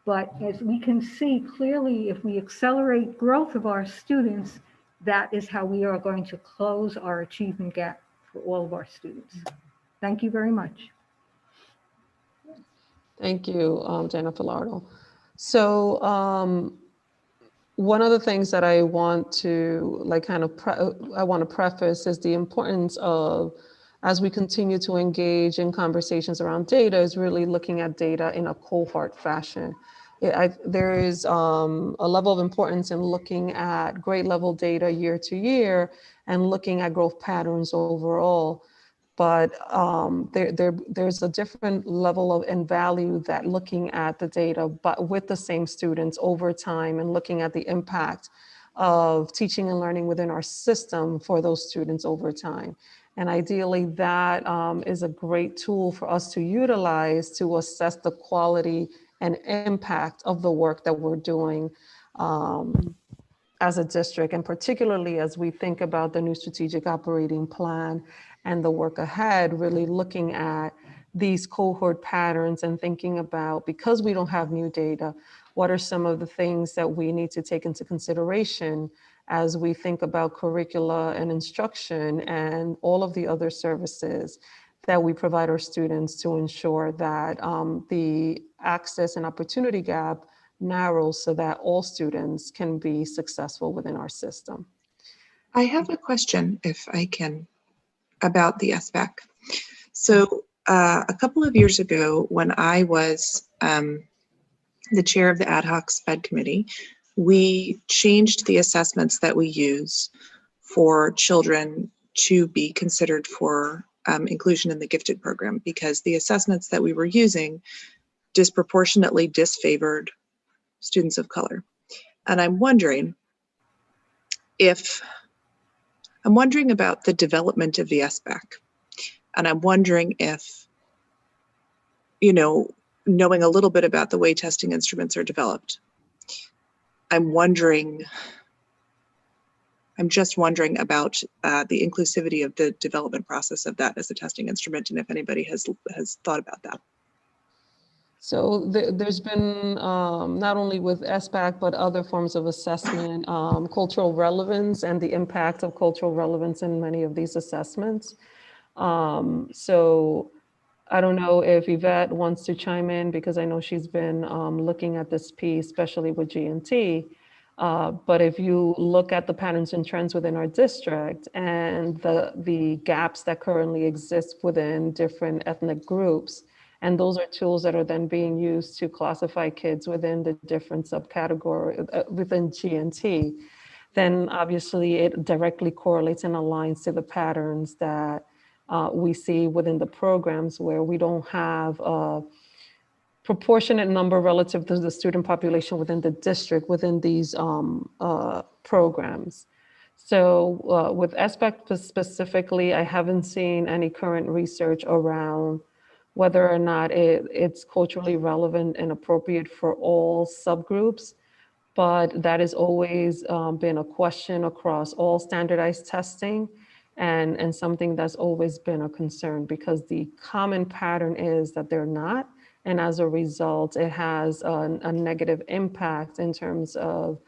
But as we can see clearly, if we accelerate growth of our students, that is how we are going to close our achievement gap for all of our students. Thank you very much. Thank you, Dana Filardo. So one of the things that I want to preface is the importance of, as we continue to engage in conversations around data, is really looking at data in a cohort fashion. There is a level of importance in looking at grade level data year to year and looking at growth patterns overall. But there's a different level of and value that looking at the data, but with the same students over time and looking at the impact of teaching and learning within our system for those students over time. And ideally, that is a great tool for us to utilize to assess the quality and impact of the work that we're doing as a district, and particularly as we think about the new strategic operating plan and the work ahead, really looking at these cohort patterns and thinking about, because we don't have new data, what are some of the things that we need to take into consideration as we think about curricula and instruction and all of the other services that we provide our students to ensure that the access and opportunity gap narrows so that all students can be successful within our system. I have a question, if I can, about the SBAC. So a couple of years ago, when I was the chair of the ad hoc SPED committee, we changed the assessments that we use for children to be considered for inclusion in the gifted program, because the assessments that we were using disproportionately disfavored students of color. And I'm wondering about the development of the SBAC. And I'm wondering if, knowing a little bit about the way testing instruments are developed, I'm just wondering about the inclusivity of the development process of that as a testing instrument, and if anybody has thought about that. So there's been, not only with SBAC, but other forms of assessment, cultural relevance and the impact of cultural relevance in many of these assessments. So I don't know if Yvette wants to chime in, because I know she's been looking at this piece, especially with G&T. But if you look at the patterns and trends within our district and the gaps that currently exist within different ethnic groups, and those are tools that are then being used to classify kids within the different subcategories within G&T, then obviously it directly correlates and aligns to the patterns that we see within the programs, where we don't have a proportionate number relative to the student population within the district within these programs. So with SBAC specifically, I haven't seen any current research around whether or not it's culturally relevant and appropriate for all subgroups, but that has always been a question across all standardized testing, and something that's always been a concern, because the common pattern is that they're not, and as a result, it has a negative impact in terms of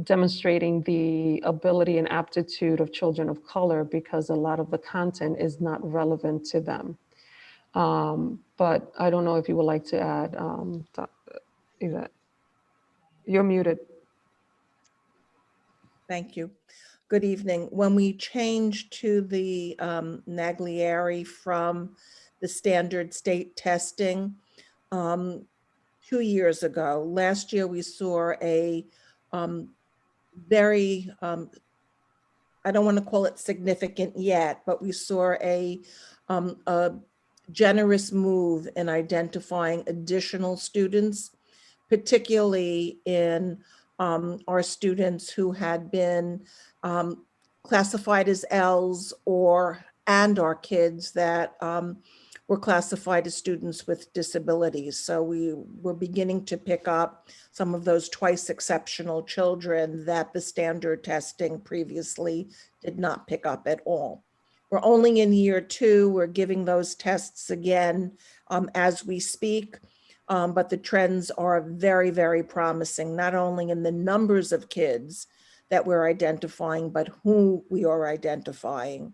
demonstrating the ability and aptitude of children of color, because a lot of the content is not relevant to them. But I don't know if you would like to add, Yvette. You're muted. Thank you. Good evening. When we changed to the Naglieri from the standard state testing 2 years ago, last year we saw a very, I don't want to call it significant yet, but we saw a generous move in identifying additional students, particularly in our students who had been classified as Ls, and our kids that were classified as students with disabilities. So we were beginning to pick up some of those twice exceptional children that the standard testing previously did not pick up at all. We're only in year 2. We're giving those tests again as we speak. But the trends are very, very promising, not only in the numbers of kids that we're identifying, but who we are identifying.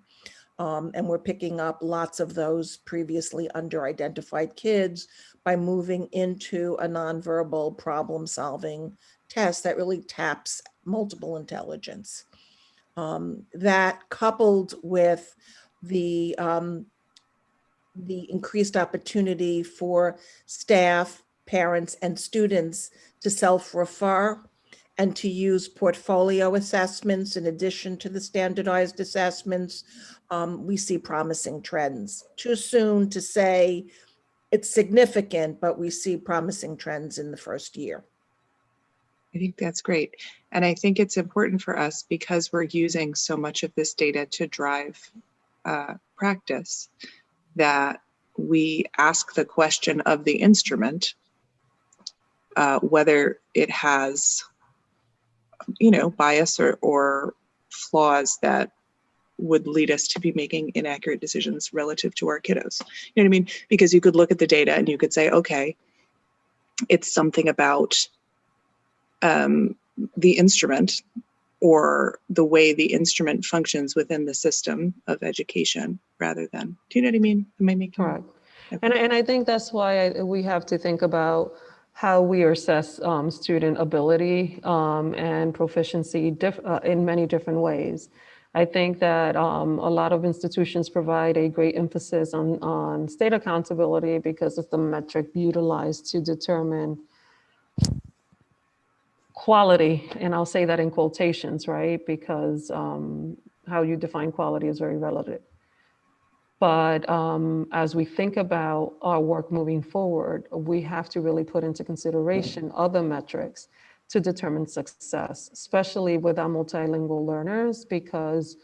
And we're picking up lots of those previously under-identified kids by moving into a nonverbal problem-solving test that really taps multiple intelligence. That coupled with the increased opportunity for staff, parents, and students to self-refer and to use portfolio assessments in addition to the standardized assessments, we see promising trends. Too soon to say it's significant, but we see promising trends in the first year. I think that's great. And I think it's important for us, because we're using so much of this data to drive practice, that we ask the question of the instrument, whether it has, bias or flaws that would lead us to be making inaccurate decisions relative to our kiddos. You know what I mean? Because you could look at the data and you could say, okay, it's something about the instrument or the way the instrument functions within the system of education rather than, do you know what I mean? Am I making Correct. And I think that's why we have to think about how we assess student ability and proficiency in many different ways. I think that a lot of institutions provide a great emphasis on state accountability because it's the metric utilized to determine quality, and I'll say that in quotations, right? Because how you define quality is very relative. But as we think about our work moving forward, we have to really put into consideration other metrics to determine success, especially with our multilingual learners, because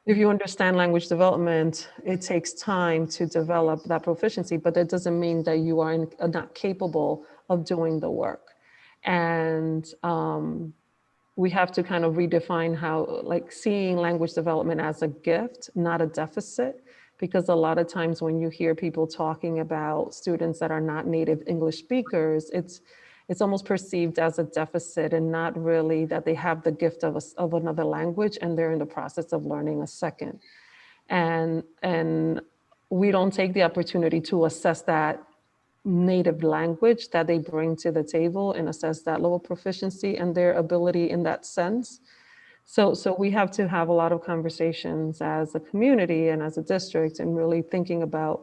if you understand language development, it takes time to develop that proficiency, but that doesn't mean that you are not capable of doing the work. And we have to kind of redefine how, like, seeing language development as a gift, not a deficit, because a lot of times when you hear people talking about students that are not native English speakers, it's almost perceived as a deficit and not really that they have the gift of another language and they're in the process of learning a second. And we don't take the opportunity to assess that native language that they bring to the table and assess that level of proficiency and their ability in that sense. So we have to have a lot of conversations as a community and as a district and really thinking about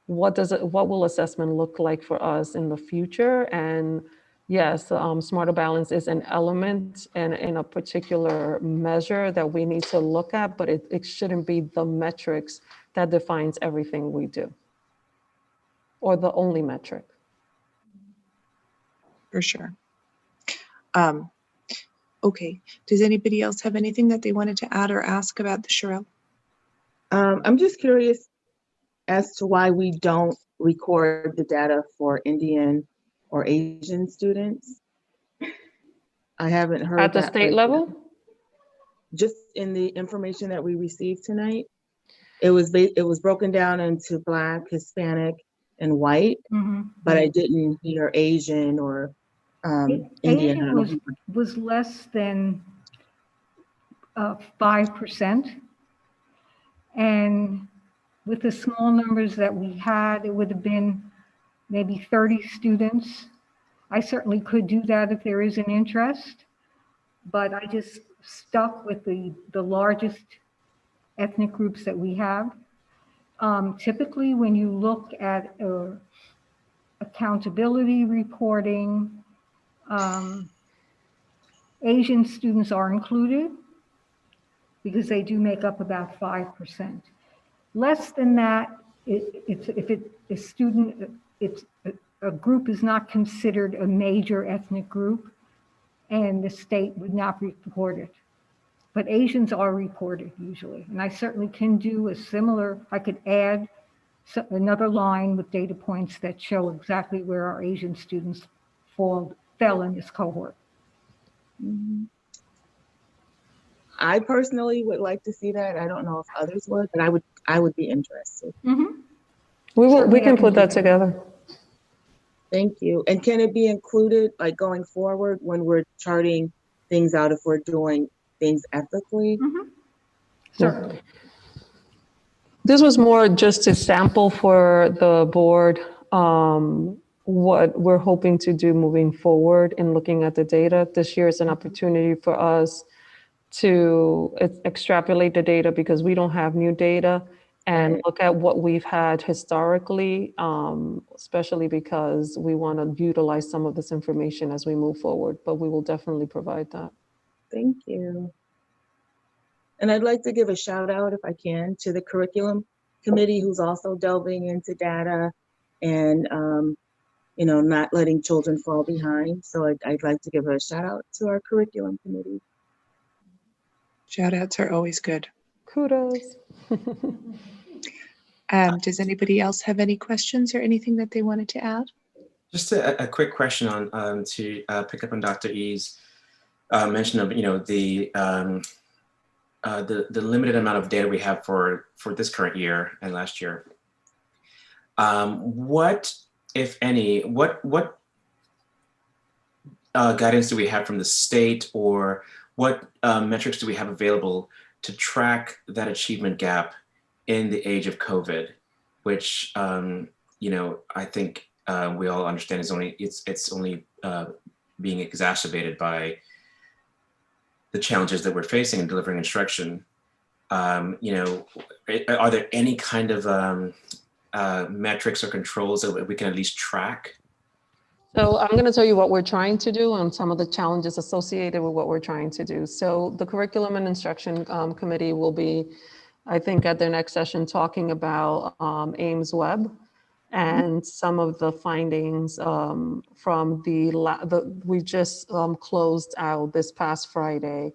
what will assessment look like for us in the future. And yes, Smarter Balance is an element and in a particular measure that we need to look at, but it shouldn't be the metrics that defines everything we do, or the only metric. For sure. Okay, does anybody else have anything that they wanted to add or ask about the Sherelle? I'm just curious as to why we don't record the data for Indian or Asian students. I haven't heard at the that state level. Just in the information that we received tonight, it was broken down into Black, Hispanic, and white, but I didn't hear Asian or Indian. Asian was less than 5%. And with the small numbers that we had, it would have been maybe 30 students. I certainly could do that if there is an interest, but I just stuck with the largest ethnic groups that we have. Typically, when you look at accountability reporting, Asian students are included because they do make up about 5%. Less than that, if a group is not considered a major ethnic group, and the state would not report it. But Asians are reported usually, and I certainly can do a similar. I could add another line with data points that show exactly where our Asian students fell in this cohort. I personally would like to see that. I don't know if others would, but I would be interested. We can put that together. Thank you. And can it be included, like, going forward when we're charting things out, if we're doing things ethically? Certainly. This was more just a sample for the board, what we're hoping to do moving forward in looking at the data. This year is an opportunity for us to extrapolate the data because we don't have new data, and look at what we've had historically, especially because we want to utilize some of this information as we move forward, but we will definitely provide that. Thank you. And I'd like to give a shout out, if I can, to the curriculum committee, who's also delving into data and, not letting children fall behind. So I'd like to give a shout out to our curriculum committee. Shout outs are always good. Kudos. Does anybody else have any questions or anything that they wanted to add? Just a quick question on to pick up on Dr. E's mention of the limited amount of data we have for this current year and last year. What, if any, what guidance do we have from the state, or what metrics do we have available to track that achievement gap in the age of COVID, which I think we all understand is it's only being exacerbated by the challenges that we're facing in delivering instruction. Are there any kind of metrics or controls that we can at least track? So I'm going to tell you what we're trying to do and some of the challenges associated with what we're trying to do. So the Curriculum and Instruction Committee will be, I think, at their next session talking about Ames Web and some of the findings from we just closed out this past Friday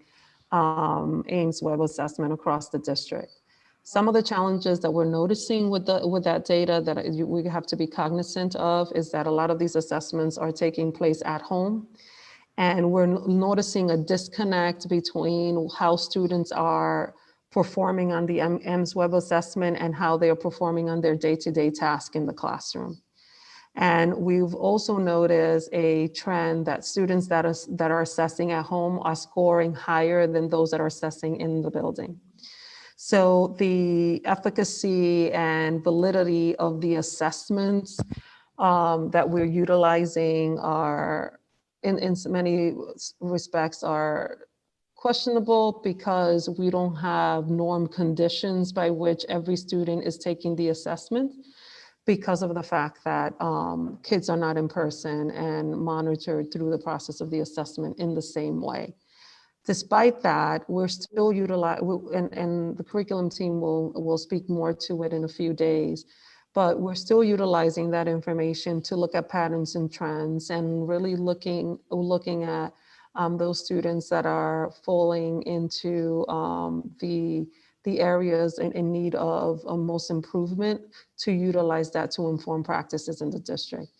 Ames Web assessment across the district. Some of the challenges that we're noticing with that data that we have to be cognizant of is that a lot of these assessments are taking place at home. And we're noticing a disconnect between how students are performing on the Ames Web assessment and how they are performing on their day-to-day task in the classroom. And we've also noticed a trend that students that are assessing at home are scoring higher than those that are assessing in the building. So the efficacy and validity of the assessments that we're utilizing are, in many respects, are questionable because we don't have norm conditions by which every student is taking the assessment, because of the fact that kids are not in person and monitored through the process of the assessment in the same way. Despite that, we're still utilizing, and the curriculum team will speak more to it in a few days, but we're still utilizing that information to look at patterns and trends and really looking at those students that are falling into the areas in need of most improvement, to utilize that to inform practices in the district.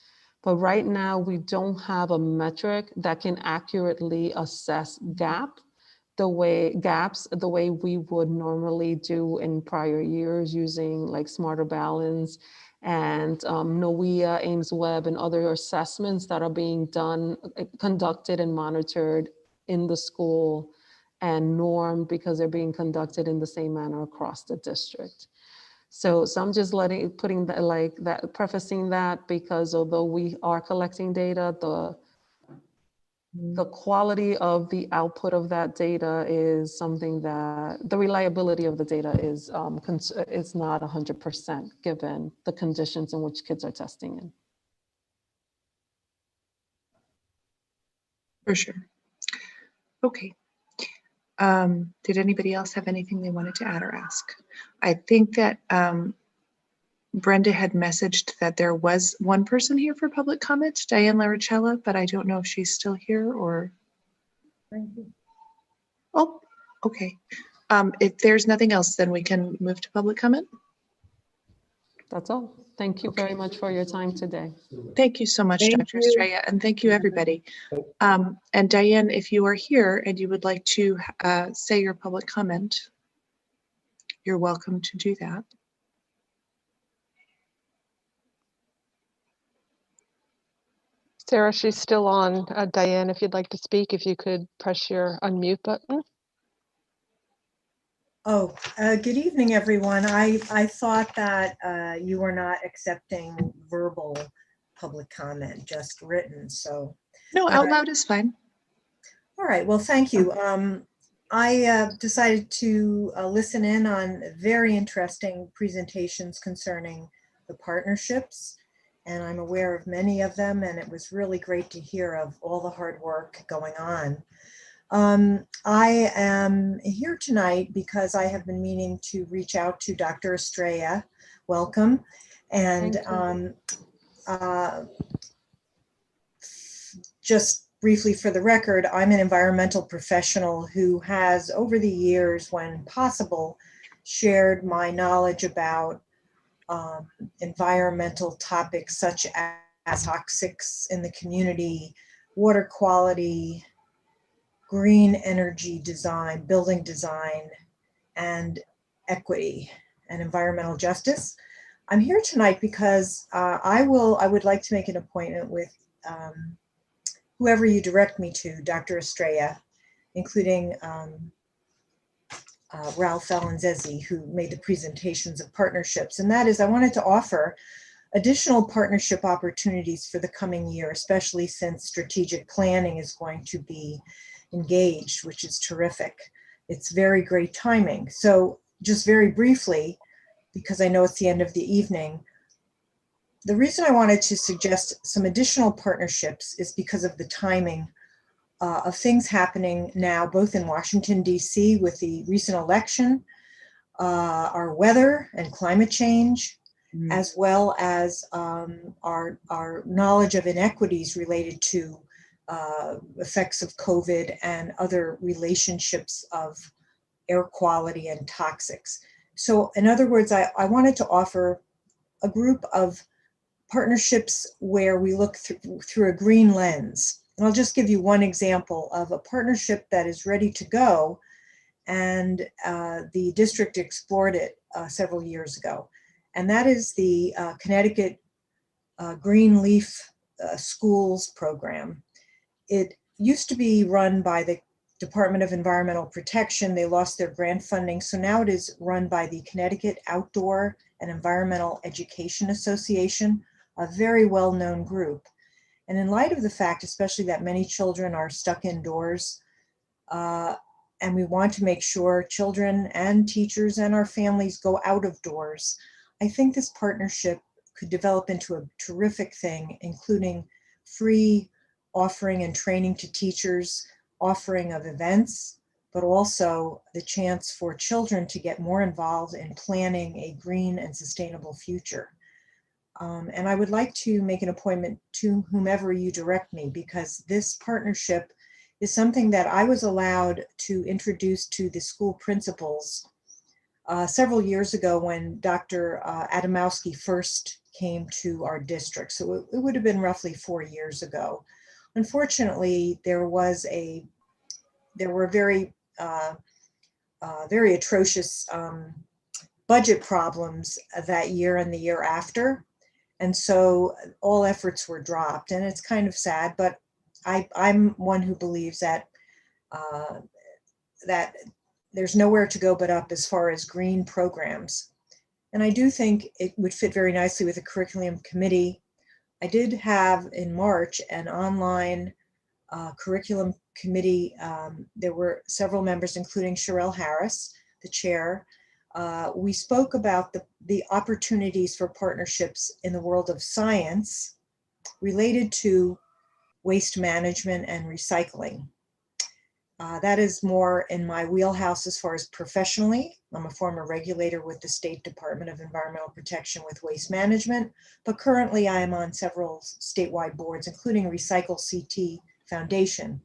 But right now, we don't have a metric that can accurately assess gaps the way we would normally do in prior years using like Smarter Balance and NOEA, Ames Web, and other assessments that are being conducted and monitored in the school and normed because they're being conducted in the same manner across the district. So I'm just prefacing that, because although we are collecting data, the quality of the output of that data is something that the reliability of the data is not 100% given the conditions in which kids are testing in. For sure. Okay. Did anybody else have anything they wanted to add or ask? I think that Brenda had messaged that there was one person here for public comment, Diane Laricella, but I don't know if she's still here or. Thank you. Oh, okay. If there's nothing else, then we can move to public comment. That's all. Thank you very much for your time today. Thank you so much, Dr. Estrella, and thank you, everybody. And Diane, if you are here and you would like to say your public comment, you're welcome to do that. Sarah, she's still on. Diane, if you'd like to speak, if you could press your unmute button. Oh, good evening, everyone. I thought that you were not accepting verbal public comment, just written. So no, out loud is fine. All right. Well, thank you. I decided to listen in on very interesting presentations concerning the partnerships, and I'm aware of many of them, and it was really great to hear of all the hard work going on. I am here tonight because I have been meaning to reach out to Dr. Estrella. Welcome. And just briefly for the record, I'm an environmental professional who has, over the years, when possible, shared my knowledge about environmental topics such toxics in the community, water quality, green energy design, building design, and equity and environmental justice. I'm here tonight because I would like to make an appointment with whoever you direct me to, Dr. Estrella, including Ralph Alanzesi, who made the presentations of partnerships. And that is, I wanted to offer additional partnership opportunities for the coming year, especially since strategic planning is going to be engaged, which is terrific. It's very great timing. So just very briefly, because I know it's the end of the evening, the reason I wanted to suggest some additional partnerships is because of the timing of things happening now, both in Washington, D.C. with the recent election, our weather and climate change, as well as our knowledge of inequities related to effects of COVID and other relationships of air quality and toxics. So in other words, I wanted to offer a group of partnerships where we look through a green lens. And I'll just give you one example of a partnership that is ready to go, and the district explored it several years ago. And that is the Connecticut Green Leaf Schools program. It used to be run by the Department of Environmental Protection. They lost their grant funding, so now it is run by the Connecticut Outdoor and Environmental Education Association, a very well-known group. And in light of the fact, especially that many children are stuck indoors, and we want to make sure children and teachers and our families go out of doors, I think this partnership could develop into a terrific thing, including free offering and training to teachers, offering of events, but also the chance for children to get more involved in planning a green and sustainable future. And I would like to make an appointment to whomever you direct me, because this partnership is something that I was allowed to introduce to the school principals several years ago when Dr. Adamowski first came to our district. So it would have been roughly 4 years ago. Unfortunately, there were very atrocious budget problems that year and the year after. And so all efforts were dropped, and it's kind of sad, but I'm one who believes that that there's nowhere to go but up as far as green programs. And I do think it would fit very nicely with the curriculum committee. I did have in March an online curriculum committee. There were several members, including Sherelle Harris, the chair. We spoke about the opportunities for partnerships in the world of science related to waste management and recycling. That is more in my wheelhouse as far as professionally. I'm a former regulator with the State Department of Environmental Protection with waste management, but currently I am on several statewide boards, including Recycle CT Foundation.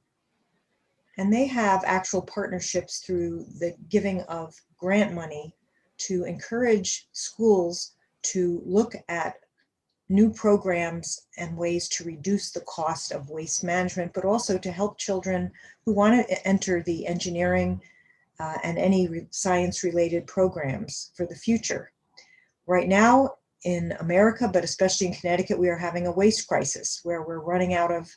And they have actual partnerships through the giving of grant money to encourage schools to look at new programs and ways to reduce the cost of waste management, but also to help children who want to enter the engineering and any science-related programs for the future. Right now in America, but especially in Connecticut, we are having a waste crisis where we're running out of,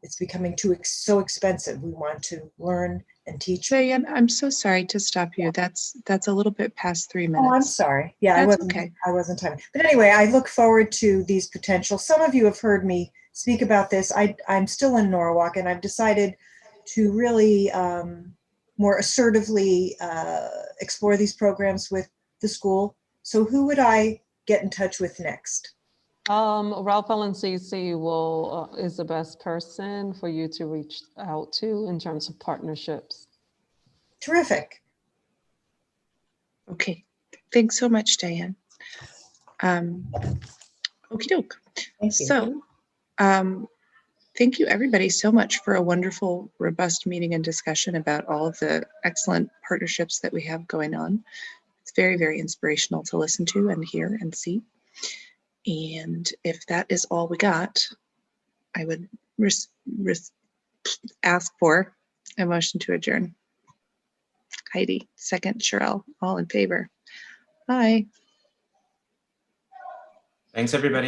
it's becoming so expensive. We want to learn and teach. Diane, I'm so sorry to stop you. That's a little bit past 3 minutes. Oh, I'm sorry. Yeah, That's okay. I wasn't timing. But anyway, I look forward to these potentials. Some of you have heard me speak about this. I'm still in Norwalk, and I've decided to really more assertively explore these programs with the school. So who would I get in touch with next? Ralph Alanzesi is the best person for you to reach out to in terms of partnerships. Terrific. Okay, thanks so much, Diane. Okie doke. Thank you. So, thank you everybody so much for a wonderful, robust meeting and discussion about all of the excellent partnerships that we have going on. It's very, very inspirational to listen to and hear and see. And if that is all we got, I would ask for a motion to adjourn. Heidi, second. Sherelle, all in favor? Aye. Thanks, everybody.